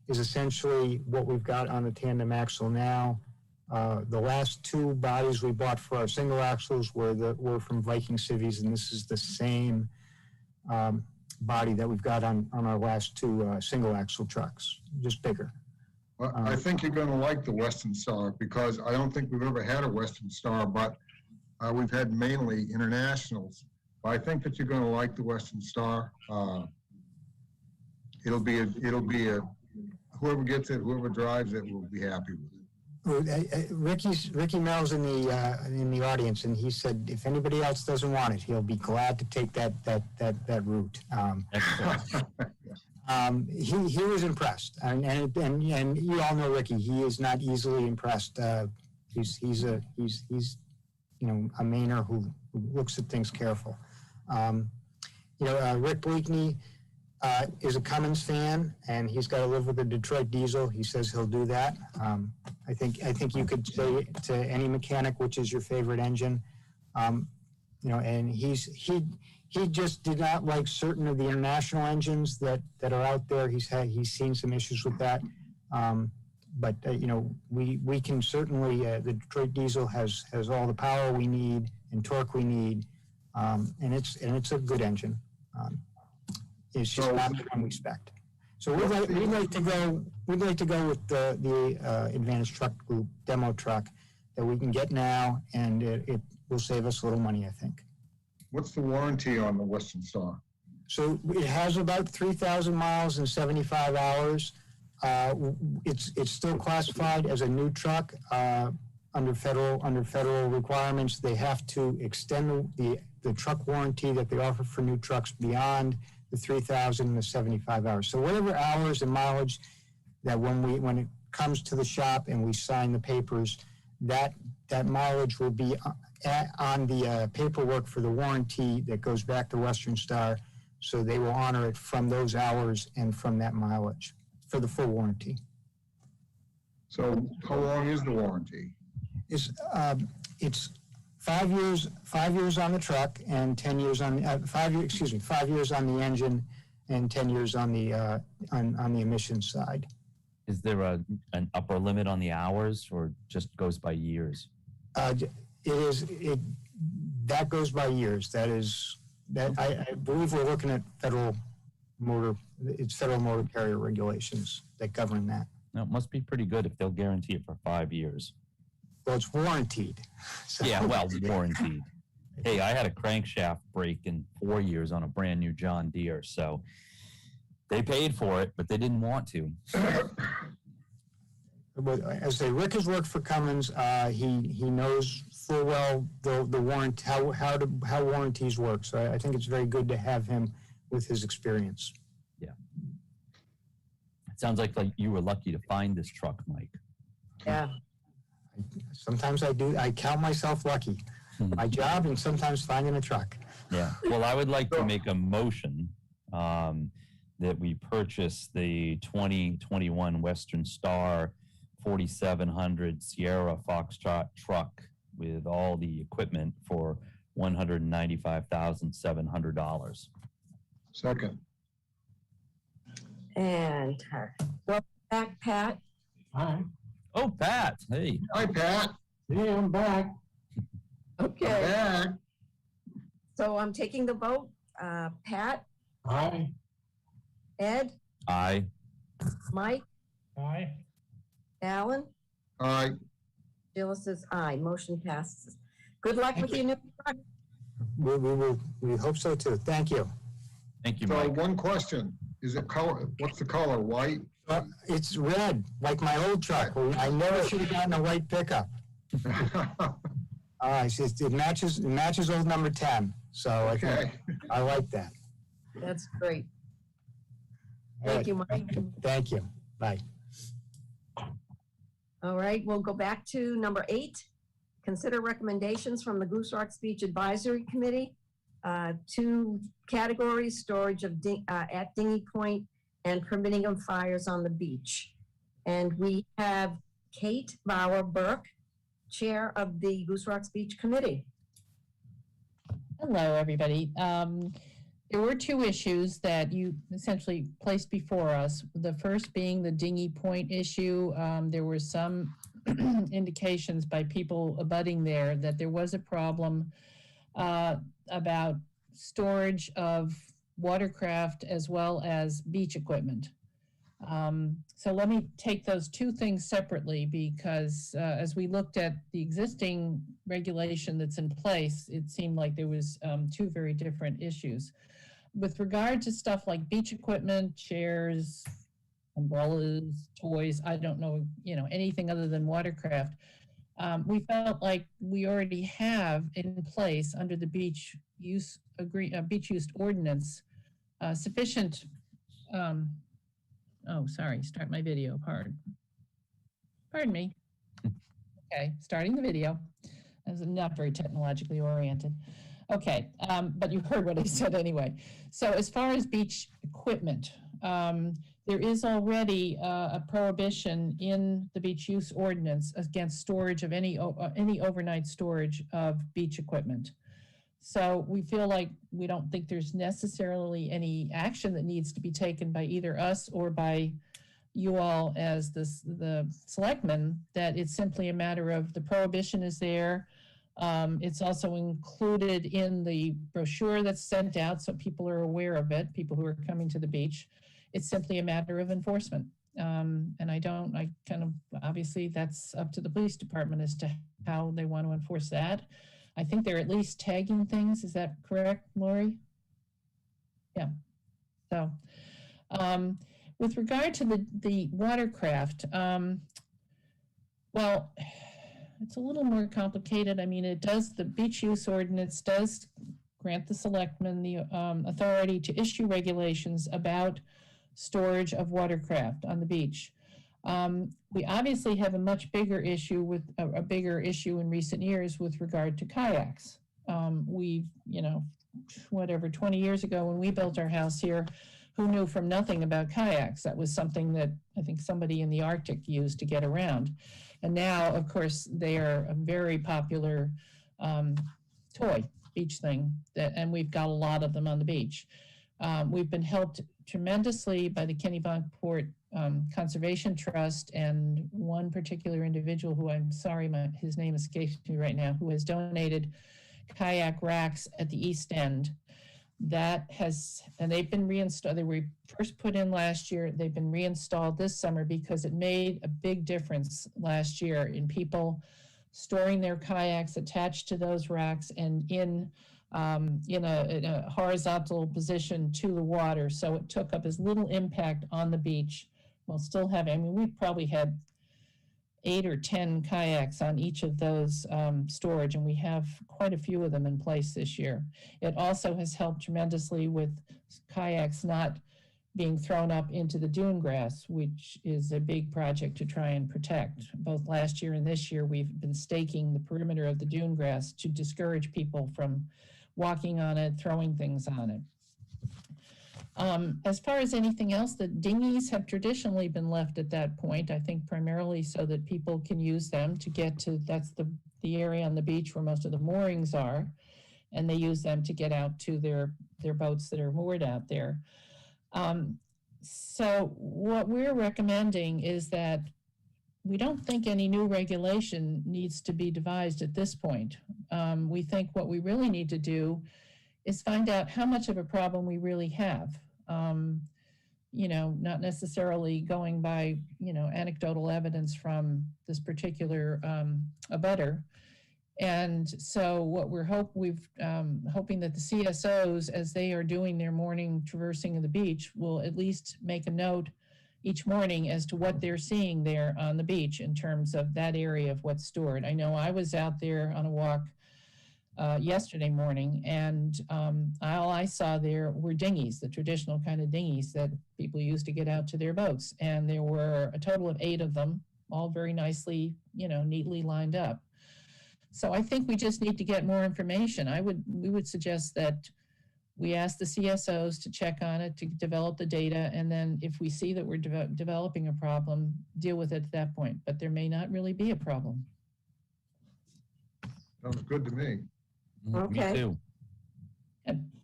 is essentially what we've got on the tandem axle now. The last 2 bodies we bought for our single axles were from Viking Civies, and this is the same body that we've got on our last two single axle trucks, just bigger. Well, I think you're gonna like the Western Star, because I don't think we've ever had a Western Star, but we've had mainly internationals. But I think that you're gonna like the Western Star. It'll be a, whoever gets it, whoever drives it will be happy with it. Ricky Mel's in the audience, and he said if anybody else doesn't want it, he'll be glad to take that route. He was impressed, and you all know Ricky. He is not easily impressed. He's a Mainer who looks at things careful. Rick Bleakney is a Cummins fan, and he's got to live with the Detroit diesel. He says he'll do that. I think you could say to any mechanic which is your favorite engine, and he just did not like certain of the international engines that are out there. He's seen some issues with that, but we can certainly the Detroit diesel has all the power we need and torque we need, and it's a good engine. It's just not the one we expect. So we'd like to go with the Advantage Truck Group demo truck that we can get now, and it will save us a little money, I think. What's the warranty on the Western Star? So it has about 3,000 miles and 75 hours. It's still classified as a new truck under federal requirements. They have to extend the truck warranty that they offer for new trucks beyond the 3,000 and the 75 hours. So whatever hours and mileage that when it comes to the shop and we sign the papers, that mileage will be on the paperwork for the warranty that goes back to Western Star. So they will honor it from those hours and from that mileage for the full warranty. So how long is the warranty? It's 5 years on the truck and 10 years on 5 years on the engine and 10 years on the emissions side. Is there an upper limit on the hours, or just goes by years? That goes by years. I believe we're looking at federal motor carrier regulations that govern that. Now, it must be pretty good if they'll guarantee it for 5 years. Well, it's warranted. So. Yeah, well, warranted. Hey, I had a crankshaft break in 4 years on a brand new John Deere, so they paid for it, but they didn't want to. But as I say, Rick has worked for Cummins. He knows full well the warrant how warranties work. So I think it's very good to have him with his experience. Yeah. It sounds like you were lucky to find this truck, Mike. Yeah. Sometimes I do. I count myself lucky. My job and sometimes finding a truck. Yeah. Well, I would like to make a motion that we purchase the 2021 Western Star 4700 Sierra Foxtrot truck with all the equipment for $195,700. Second. And welcome back, Pat. Hi. Oh, Pat. Hey. Hi, Pat. Yeah, I'm back. Okay. I'm back. So I'm taking the vote. Pat, Hi. Ed, Aye. Mike, Aye. Alan. Aye. Jill says aye. Motion passes. Good luck with your new truck. We hope so too. Thank you. Thank you, So Mike. one question, is it color, what's the color, white? It's red, like my old truck. I never should have gotten a white pickup. It matches old number 10. So Okay. I like that. That's great. All Thank you, Mike. Thank you. Bye. All right, we'll go back to number 8. Consider recommendations from the Goose Rock Beach Advisory Committee. 2 categories: storage of at Dinghy Point and permitting of fires on the beach. And we have Kate Bauer Burke, Chair of the Goose Rock Beach Committee. Hello, everybody. There were 2 issues that you essentially placed before us. The first being the Dinghy Point issue. There were some indications by people abutting there that there was a problem about storage of watercraft as well as beach equipment. So let me take those two things separately because as we looked at the existing regulation that's in place, it seemed like there was two very different issues. With regard to stuff like beach equipment, chairs, umbrellas, toys, I don't know, anything other than watercraft, we felt like we already have in place under the beach use ordinance sufficient. Oh, sorry, start my video, pardon me. Okay, starting the video. I was not very technologically oriented. Okay, but you heard what I said anyway. So as far as beach equipment, there is already a prohibition in the beach use ordinance against storage of any overnight storage of beach equipment. So we feel like we don't think there's necessarily any action that needs to be taken by either us or by you all as the selectmen, that it's simply a matter of the prohibition is there. It's also included in the brochure that's sent out so people are aware of it, people who are coming to the beach. It's simply a matter of enforcement. Obviously that's up to the police department as to how they want to enforce that. I think they're at least tagging things. Is that correct, Lori? Yeah. So, with regard to the watercraft, well, it's a little more complicated. I mean, the beach use ordinance does grant the selectmen the authority to issue regulations about storage of watercraft on the beach. We obviously have a much bigger issue with a bigger issue in recent years with regard to kayaks. We've, 20 years ago when we built our house here, who knew from nothing about kayaks? That was something that I think somebody in the Arctic used to get around. And now, of course, they are a very popular toy beach thing, and we've got a lot of them on the beach. We've been helped tremendously by the Kennebunkport Conservation Trust and one particular individual who I'm sorry, his name escapes me right now, who has donated kayak racks at the East End. And they've been reinstalled. They were first put in last year. They've been reinstalled this summer because it made a big difference last year in people storing their kayaks attached to those racks and in a horizontal position to the water. So it took up as little impact on the beach while still having, we probably had 8 or 10 kayaks on each of those storage, and we have quite a few of them in place this year. It also has helped tremendously with kayaks not being thrown up into the dune grass, which is a big project to try and protect. Both last year and this year, we've been staking the perimeter of the dune grass to discourage people from walking on it, throwing things on it. As far as anything else, the dinghies have traditionally been left at that point, I think primarily so that people can use them to get to, that's the area on the beach where most of the moorings are, and they use them to get out to their boats that are moored out there. So what we're recommending is that we don't think any new regulation needs to be devised at this point. We think what we really need to do is find out how much of a problem we really have. Not necessarily going by, anecdotal evidence from this particular abutter. And so what we're hoping that the CSOs, as they are doing their morning traversing of the beach, will at least make a note each morning as to what they're seeing there on the beach in terms of that area of what's stored. I know I was out there on a walk yesterday morning, and all I saw there were dinghies, the traditional kind of dinghies that people use to get out to their boats. And there were a total of 8 of them, all very nicely, neatly lined up. So I think we just need to get more information. We would suggest that we ask the CSOs to check on it, to develop the data, and then if we see that we're developing a problem, deal with it at that point. But there may not really be a problem. Sounds good to me. Okay. Me too.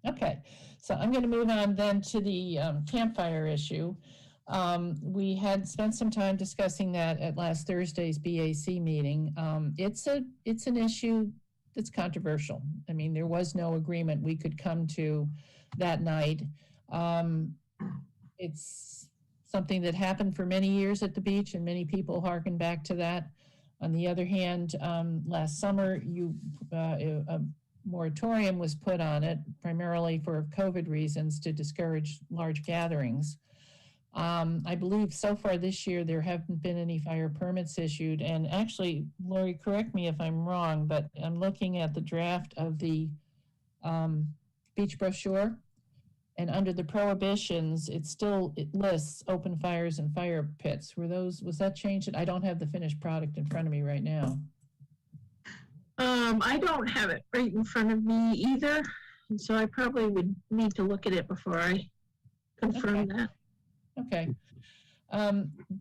Okay, so I'm going to move on then to the campfire issue. We had spent some time discussing that at last Thursday's BAC meeting. It's an issue that's controversial. I mean, there was no agreement we could come to that night. It's something that happened for many years at the beach, and many people hearken back to that. On the other hand, last summer, a moratorium was put on it, primarily for COVID reasons, to discourage large gatherings. I believe so far this year, there haven't been any fire permits issued. And actually, Lori, correct me if I'm wrong, but I'm looking at the draft of the beach brochure. And under the prohibitions, it lists open fires and fire pits. Was that changed? I don't have the finished product in front of me right now. I don't have it right in front of me either, and so I probably would need to look at it before I confirm that. Okay.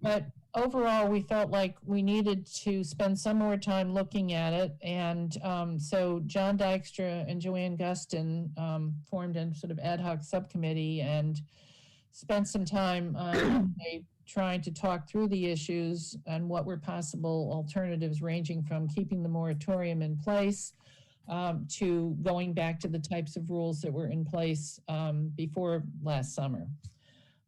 But overall, we felt like we needed to spend some more time looking at it. And so John Dykstra and Joanne Gustin formed a sort of ad hoc subcommittee and spent some time trying to talk through the issues and what were possible alternatives, ranging from keeping the moratorium in place to going back to the types of rules that were in place before last summer.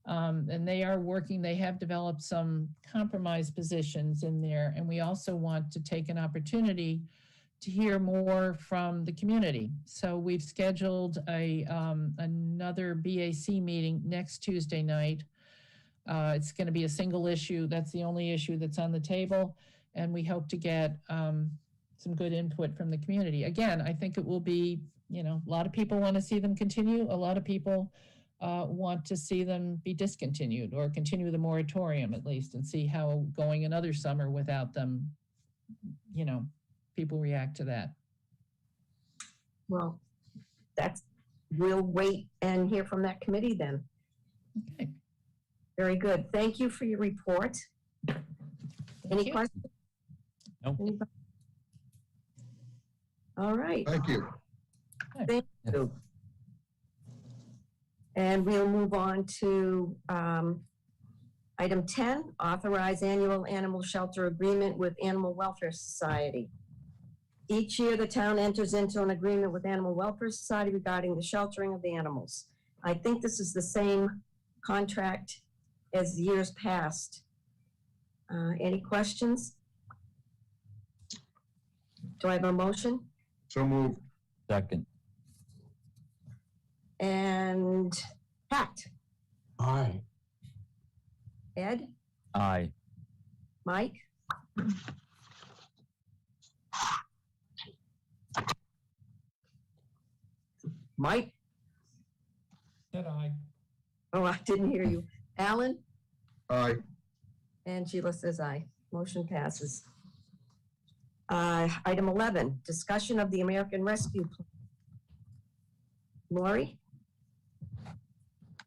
And they are working, they have developed some compromise positions in there. And we also want to take an opportunity to hear more from the community. So we've scheduled another BAC meeting next Tuesday night. It's going to be a single issue. That's the only issue that's on the table. And we hope to get some good input from the community. Again, I think it will be, a lot of people want to see them continue. A lot of people want to see them be discontinued or continue the moratorium at least, and see how going another summer without them, people react to that. Well, we'll wait and hear from that committee then. Okay. Very good. Thank you for your report. Any you. questions? No. Anybody? All right. Thank you. Thank you. And we'll move on to item 10, authorize annual animal shelter agreement with Animal Welfare Society. Each year, the town enters into an agreement with Animal Welfare Society regarding the sheltering of the animals. I think this is the same contract as years past. Any questions? Do I have a motion? So moved. Second. And Pat, Aye. Ed, Aye. Mike? Mike? Said aye. Oh, I didn't hear you. Alan? Aye. And Sheila says aye. Motion passes. Item 11, discussion of the American Rescue Plan. Lori?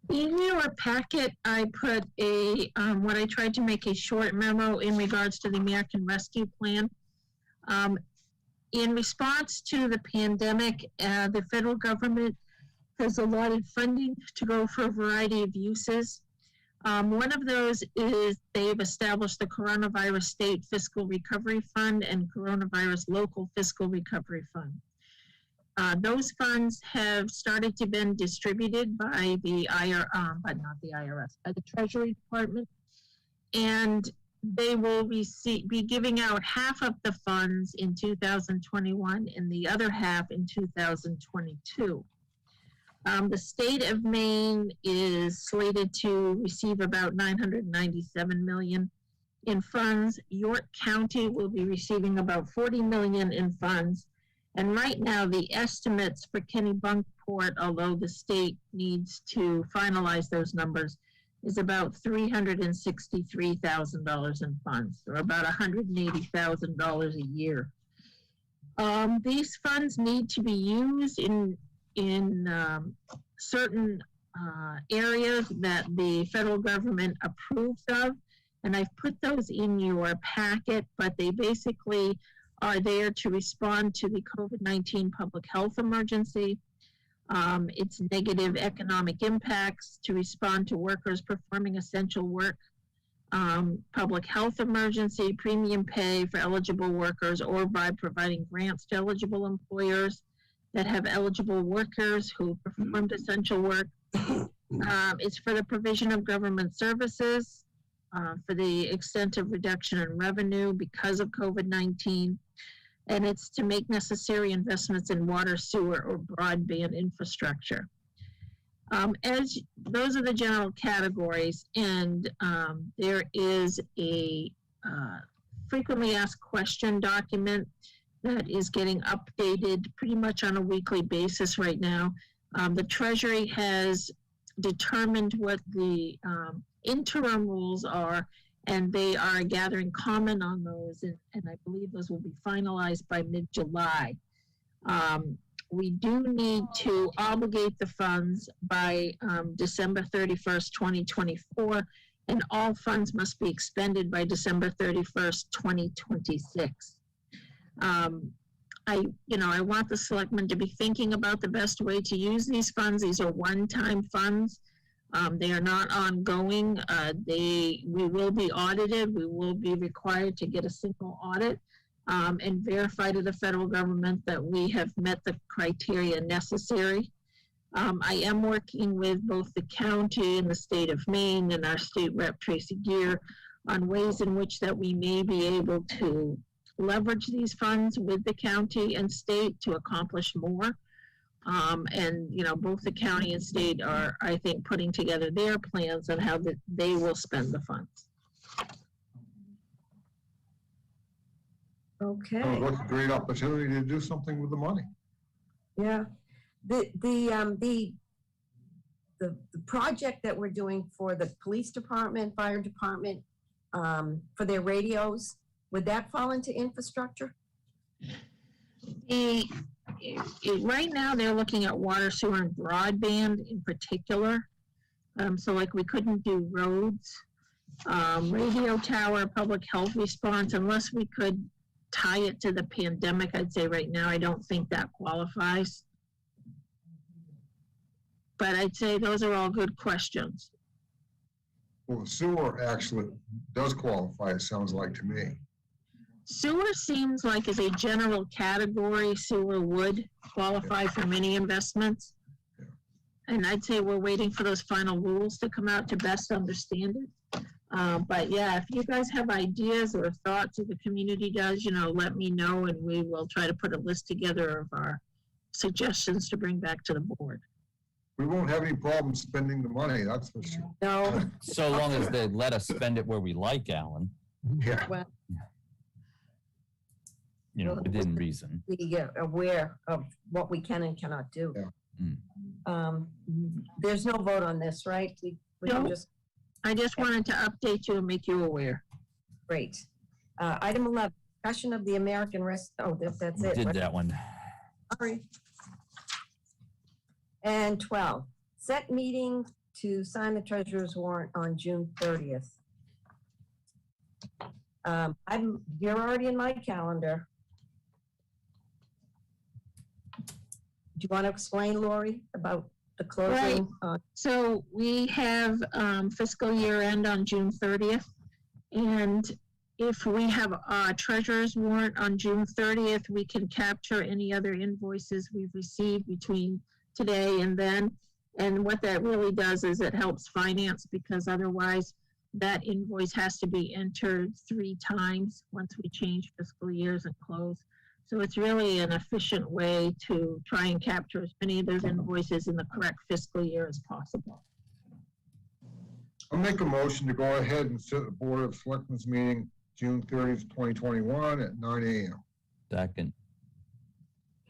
In your packet, I put what I tried to make a short memo in regards to the American Rescue Plan. In response to the pandemic, the federal government has allotted funding to go for a variety of uses. One of those is they've established the Coronavirus State Fiscal Recovery Fund and Coronavirus Local Fiscal Recovery Fund. Those funds have started to be distributed by the but not the IRS, by the Treasury Department, and they will be giving out half of the funds in 2021 and the other half in 2022. The state of Maine is slated to receive about $997 million in funds. York County will be receiving about $40 million in funds. And right now, the estimates for Kennebunkport, although the state needs to finalize those numbers, is about $363,000 in funds, or about $180,000 a year. These funds need to be used in certain areas that the federal government approves of, and I've put those in your packet, but they basically are there to respond to the COVID-19 public health emergency, its negative economic impacts, to respond to workers performing essential work, public health emergency, premium pay for eligible workers, or by providing grants to eligible employers, that have eligible workers who performed essential work. It's for the provision of government services, for the extent of reduction in revenue because of COVID-19. And it's to make necessary investments in water, sewer, or broadband infrastructure. As those are the general categories, and there is a frequently asked question document that is getting updated pretty much on a weekly basis right now. The Treasury has determined what the interim rules are, and they are gathering comment on those, and I believe those will be finalized by mid-July. We do need to obligate the funds by December 31st, 2024, and all funds must be expended by December 31st, 2026. I want the selectmen to be thinking about the best way to use these funds. These are one-time funds. They are not ongoing. We will be audited. We will be required to get a simple audit and verify to the federal government that we have met the criteria necessary. I am working with both the county and the state of Maine and our state rep, Tracy Gear, on ways in which that we may be able to leverage these funds with the county and state to accomplish more. And, both the county and state are, I think, putting together their plans on how they will spend the funds. Okay. Sounds like a great opportunity to do something with the money. Yeah, the project that we're doing for the police department, fire department, for their radios, would that fall into infrastructure? Right now, they're looking at water, sewer, and broadband in particular. So like we couldn't do roads, radio tower, public health response, unless we could tie it to the pandemic. I'd say right now, I don't think that qualifies. But I'd say those are all good questions. Well, the sewer actually does qualify, it sounds like to me. Sewer seems like as a general category, sewer would qualify for many investments. Yeah. And I'd say we're waiting for those final rules to come out to best understand it. But yeah, if you guys have ideas or thoughts, if the community does, let me know, and we will try to put a list together of our suggestions to bring back to the board. We won't have any problem spending the money, that's for sure. No. So long as they let us spend it where we like, Alan, Yeah. Well, within reason. be aware of what we can and cannot do. Yeah. There's no vote on this, right? We can No. just, I just wanted to update you and make you aware. great. Item 11, discussion of the American that's We it. did right? that one. Sorry. And 12, set meeting to sign the treasurer's warrant on June 30th. You're already in my calendar. Do you want to explain, Lori, about the closing? So we have fiscal year end on June 30th. And if we have a treasurer's warrant on June 30th, we can capture any other invoices we've received between today and then. And what that really does is it helps finance, because otherwise that invoice has to be entered 3 times once we change fiscal years and close. So it's really an efficient way to try and capture as many of those invoices in the correct fiscal year as possible. I'll make a motion to go ahead and set the Board of Selectmen's meeting June 30th, 2021 at 9 a.m. Second.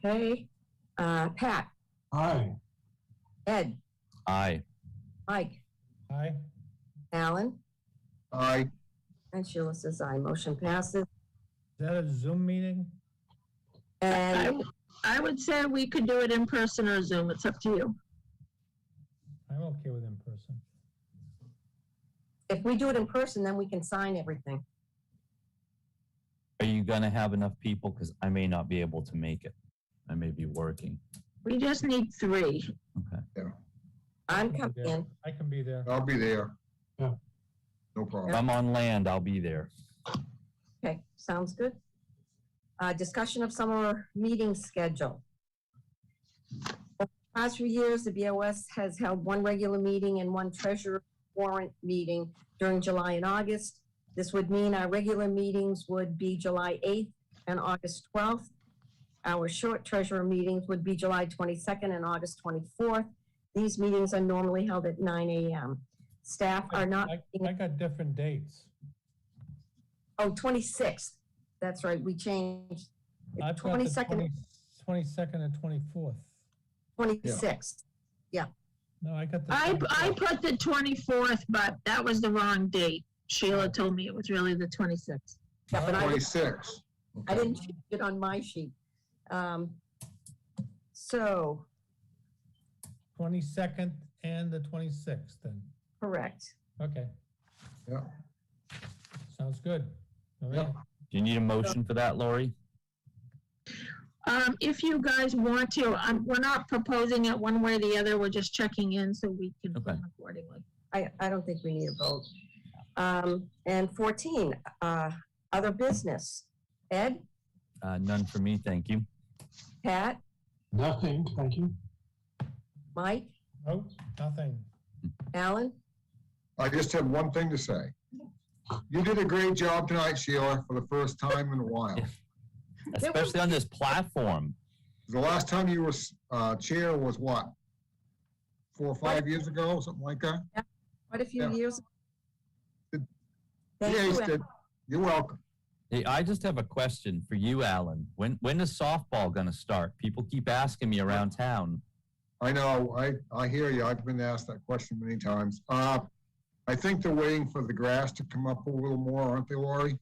Okay, Pat, Aye. Ed, Aye. Mike, Aye. Alan, Aye. and Sheila says aye. Motion passes. Is that a Zoom meeting? And I would say we could do it in person or Zoom. It's up to you. I'm okay with in person. if we do it in person, then we can sign everything. Are you gonna have enough people? Because I may not be able to make it. I may be working. We just need 3. Okay. I'm coming in. I can be there. I'll be there. Yeah. No If problem. I'm on land, I'll be there. Okay, sounds good. Discussion of summer meeting schedule. Past few years, the BOS has held one regular meeting and one treasurer warrant meeting during July and August. This would mean our regular meetings would be July 8th and August 12th. Our short treasurer meetings would be July 22nd and August 24th. These meetings are normally held at 9 a.m. Staff are not. I got different dates. Oh, 26th. That's right. We changed. I've got the 22nd, 22nd and 24th. 26th. No, I got the. I 24th. put the 24th, but that was the wrong date. Sheila told me it was really the 26th. Yeah, but I 26. didn't change it on my sheet. So, 22nd and the 26th then. correct. Okay, Yeah. sounds good. All Yeah. right. Do you need a motion for that, Lori? If you guys want to, we're not proposing it one way or the other. We're just checking in so we can Okay. plan accordingly. I don't think we need a vote. And 14, other business. Ed, None for me, thank you. Pat, Nothing, thank you. Mike, Oh, nothing. Alan? I just have one thing to say. You did a great job tonight, Sheila, for the first time in a while. Especially on this platform. The last time you were chair was what? 4 or 5 years ago, something like that? Quite a few Yeah. years. Good. Thank Yes, you. did. You're welcome. Hey, I just have a question for you, Alan. When is softball gonna start? People keep asking me around town. I know, I hear you. I've been asked that question many times. I think they're waiting for the grass to come up a little more, aren't they, Lori?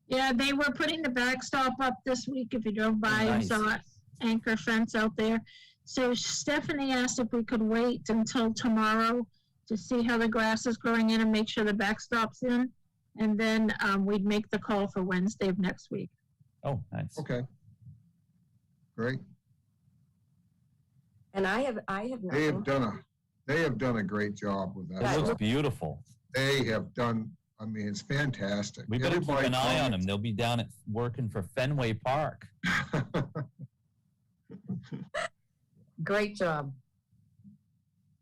Yeah, they were putting the backstop up this week. If you drove by and Nice. saw it, anchor fence out there. So Stephanie asked if we could wait until tomorrow to see how the grass is growing in and make sure the backstop's in. And then we'd make the call for Wednesday of next week. Oh, nice. Okay. Great. And I have They nothing. have done a great job with It that. looks beautiful. They have done, I mean, it's fantastic. We better keep Everybody an eye on them. comments- They'll be down at working for Fenway Park. Great job.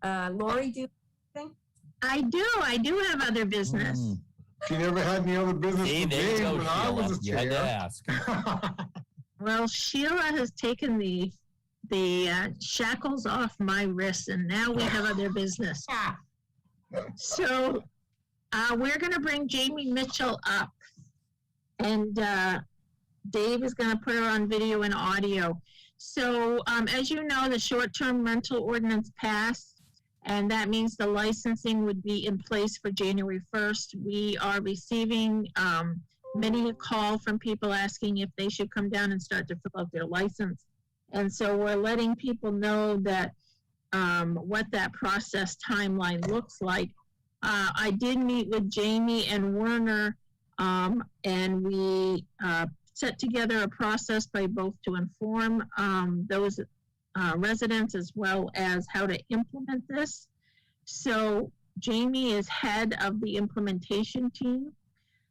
Lori, do you I do have other business. Mm. She never had any other business See, with there you me go, when I Sheila. was a You had to chair. ask. Well, Sheila has taken the shackles off my wrists, and now we have other business. So we're going to bring Jamie Mitchell up, and Dave is going to put her on video and audio. So as you know, the short-term rental ordinance passed, and that means the licensing would be in place for January 1st. We are receiving many a call from people asking if they should come down and start to fill out their license. And so we're letting people know that what that process timeline looks like. I did meet with Jamie and Werner, and we set together a process by both to inform those residents as well as how to implement this. So Jamie is head of the implementation team.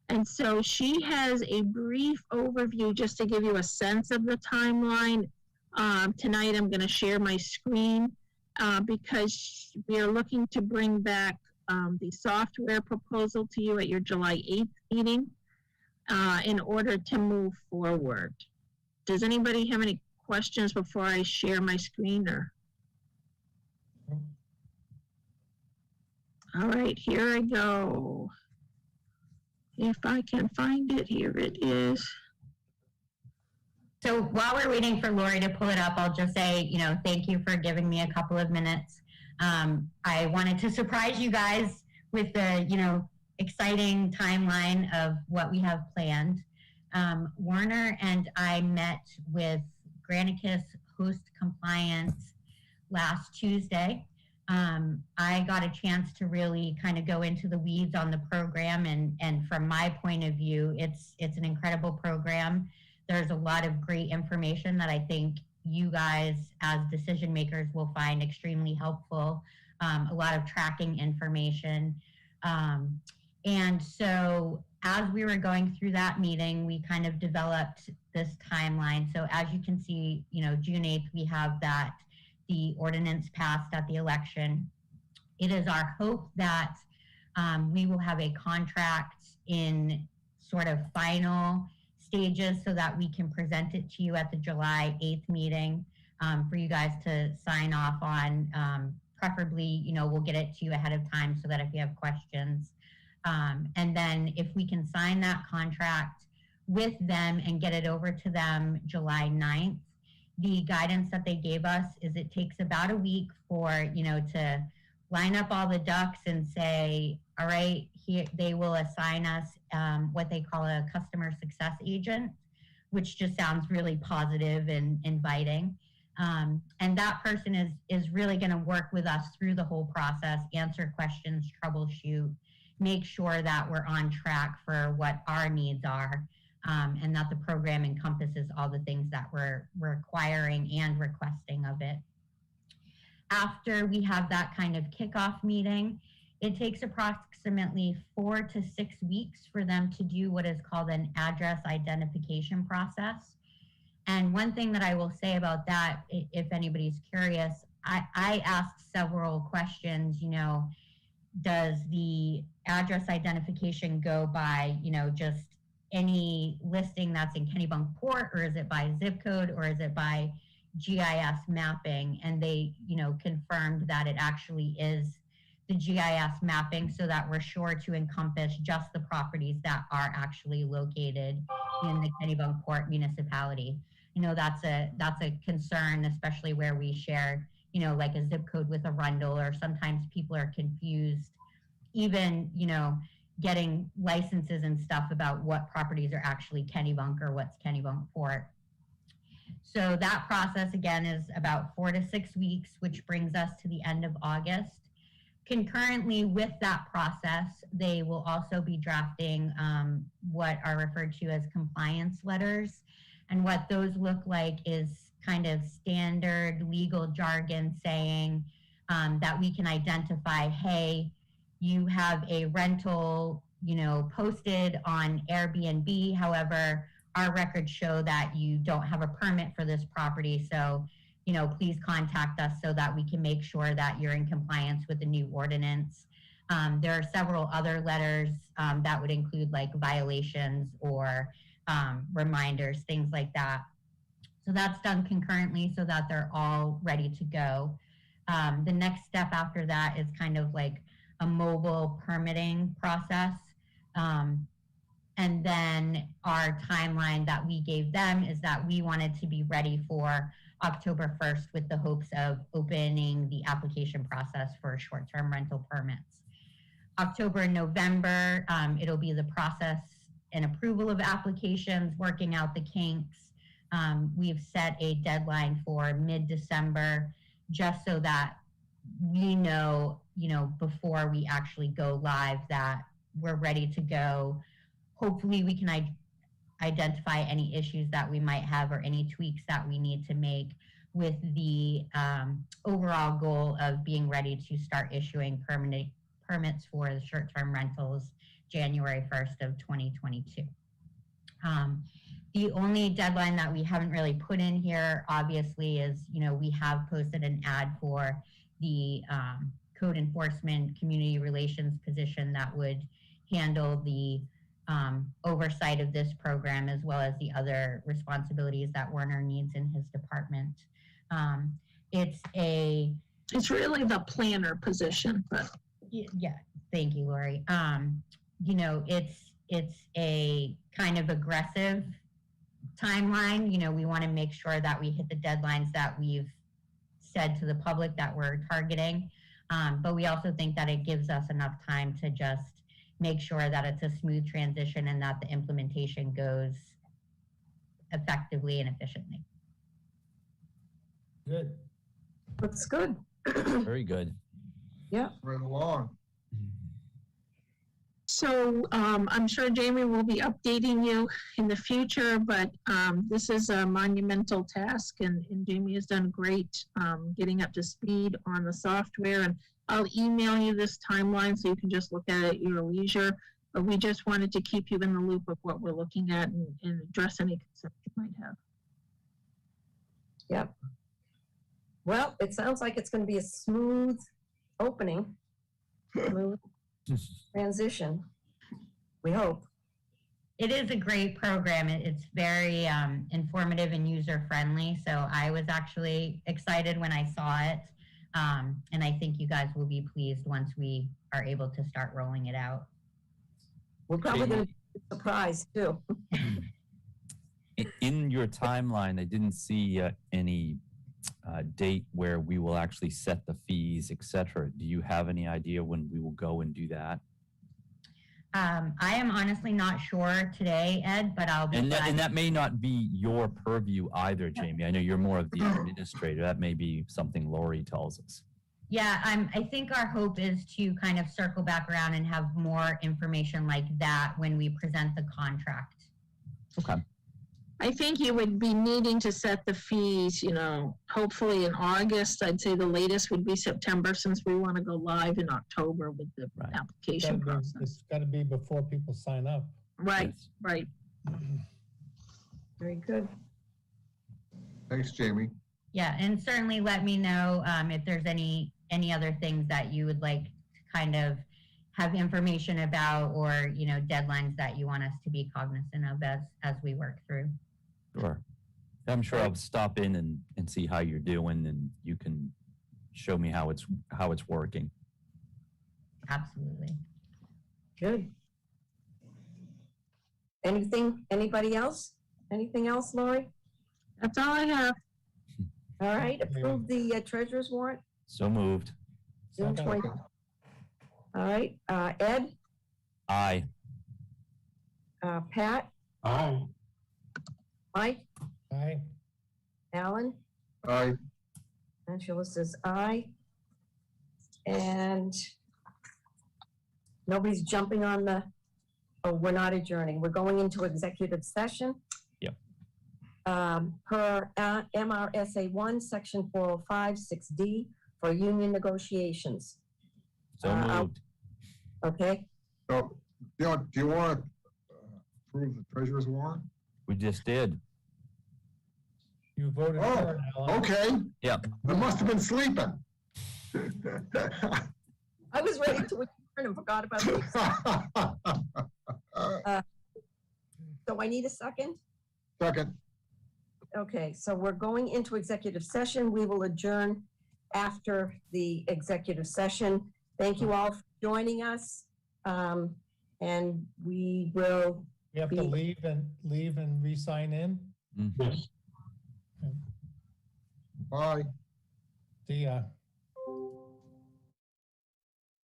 And so she has a brief overview just to give you a sense of the timeline. Tonight I'm going to share my screen because we are looking to bring back the software proposal to you at your July 8th meeting in order to move forward. Does anybody have any questions before I share my screen? Or? All right, here I go. If I can find it, here it is. So while we're waiting for Lori to pull it up, I'll just say, thank you for giving me a couple of minutes. I wanted to surprise you guys with the, exciting timeline of what we have planned. Warner and I met with Granicus Host Compliance last Tuesday. I got a chance to really kind of go into the weeds on the program, and from my point of view, it's an incredible program. There's a lot of great information that I think you guys as decision makers will find extremely helpful. A lot of tracking information. And so as we were going through that meeting, we kind of developed this timeline. So as you can see, June 8th, we have that the ordinance passed at the election. It is our hope that we will have a contract in sort of final stages so that we can present it to you at the July 8th meeting for you guys to sign off on. Preferably, we'll get it to you ahead of time so that if you have questions. And then if we can sign that contract with them and get it over to them July 9th, the guidance that they gave us is it takes about a week for, to line up all the ducks and say, all right, here, they will assign us what they call a customer success agent, which just sounds really positive and inviting. And that person is really going to work with us through the whole process, answer questions, troubleshoot, make sure that we're on track for what our needs are, and that the program encompasses all the things that we're requiring and requesting of it. After we have that kind of kickoff meeting, it takes approximately 4 to 6 weeks for them to do what is called an address identification process. And one thing that I will say about that, if anybody's curious, I asked several questions, does the address identification go by, just any listing that's in Kennebunkport, or is it by zip code, or is it by GIS mapping? And they, confirmed that it actually is the GIS mapping so that we're sure to encompass just the properties that are actually located in the Kennebunkport municipality. That's a concern, especially where we share, like a zip code with Arundel, or sometimes people are confused, even, getting licenses and stuff about what properties are actually Kennebunk or what's Kennebunkport. So that process, again, is about 4 to 6 weeks, which brings us to the end of August. Concurrently with that process, they will also be drafting what are referred to as compliance letters. And what those look like is kind of standard legal jargon saying that we can identify, hey, you have a rental, posted on Airbnb. However, our records show that you don't have a permit for this property. So, please contact us so that we can make sure that you're in compliance with the new ordinance. There are several other letters that would include like violations or reminders, things like that. So that's done concurrently so that they're all ready to go. The next step after that is kind of like a mobile permitting process. And then our timeline that we gave them is that we wanted to be ready for October 1st with the hopes of opening the application process for short-term rental permits. October and November, it'll be the process and approval of applications, working out the kinks. We've set a deadline for mid-December, just so that we know, before we actually go live, that we're ready to go. Hopefully we can identify any issues that we might have or any tweaks that we need to make, with the overall goal of being ready to start issuing permits for the short-term rentals January 1st of 2022. The only deadline that we haven't really put in here, obviously, is, we have posted an ad for the code enforcement community relations position that would handle the oversight of this program, as well as the other responsibilities that Werner needs in his department. It's really the planner position, but yeah, thank you, Lori. It's a kind of aggressive timeline. We want to make sure that we hit the deadlines that we've said to the public that we're targeting. But we also think that it gives us enough time to just make sure that it's a smooth transition and that the implementation goes effectively and efficiently. Good. Looks good. Very good. Yeah. Right along. so I'm sure Jamie will be updating you in the future, but this is a monumental task, and Jamie has done great getting up to speed on the software. And I'll email you this timeline so you can just look at it at your leisure. But we just wanted to keep you in the loop of what we're looking at and address any concerns you might have. Yep. Well, it sounds like it's going to be a smooth opening, smooth transition. We hope. It is a great program. It's very informative and user friendly. So I was actually excited when I saw it. And I think you guys will be pleased once we are able to start rolling it out. We're probably going to be surprised too. In your timeline, I didn't see any date where we will actually set the fees, et cetera. Do you have any idea when we will go and do that? I am honestly not sure today, Ed, but I'll be And glad. that may not be your purview either, Jamie. I know you're more of the administrator. That may be something Lori tells us. Yeah, I think our hope is to kind of circle back around and have more information like that when we present the contract. Okay. I think you would be needing to set the fees, you know, hopefully in August. I'd say the latest would be September, since we want to go live in October with the application process. It's got to be before people sign up. Right, Yes. right. Very good. Thanks, Jamie. Yeah, and certainly let me know if there's any other things that you would like to kind of have information about, or, you know, deadlines that you want us to be cognizant of as we work through. Sure. I'm sure I'll stop in and see how you're doing, and you can show me how it's working. Absolutely. Good. Anybody else? Anything else, Lori? That's all I have. All right, approve the treasurer's warrant, So moved. June 20. All right, Ed, Aye. Pat, Aye. Mike, Aye. Alan, Aye. Angela says aye. And nobody's jumping on the, oh, we're not adjourning. We're going into executive session. Yep. Per MRSA 1, Section 405, 6D for union negotiations. So moved. Okay, So, do you want to approve the treasurer's warrant? We just did. You voted Oh, for it, Alan. okay. Yep. I must have been sleeping. I was ready to adjourn and forgot about it. So I need a second? Second. Okay, so we're going into executive session. We will adjourn after the executive session. Thank you all for joining us. And we will, We have to leave and re-sign in. Mhm. Yes. Bye. See ya.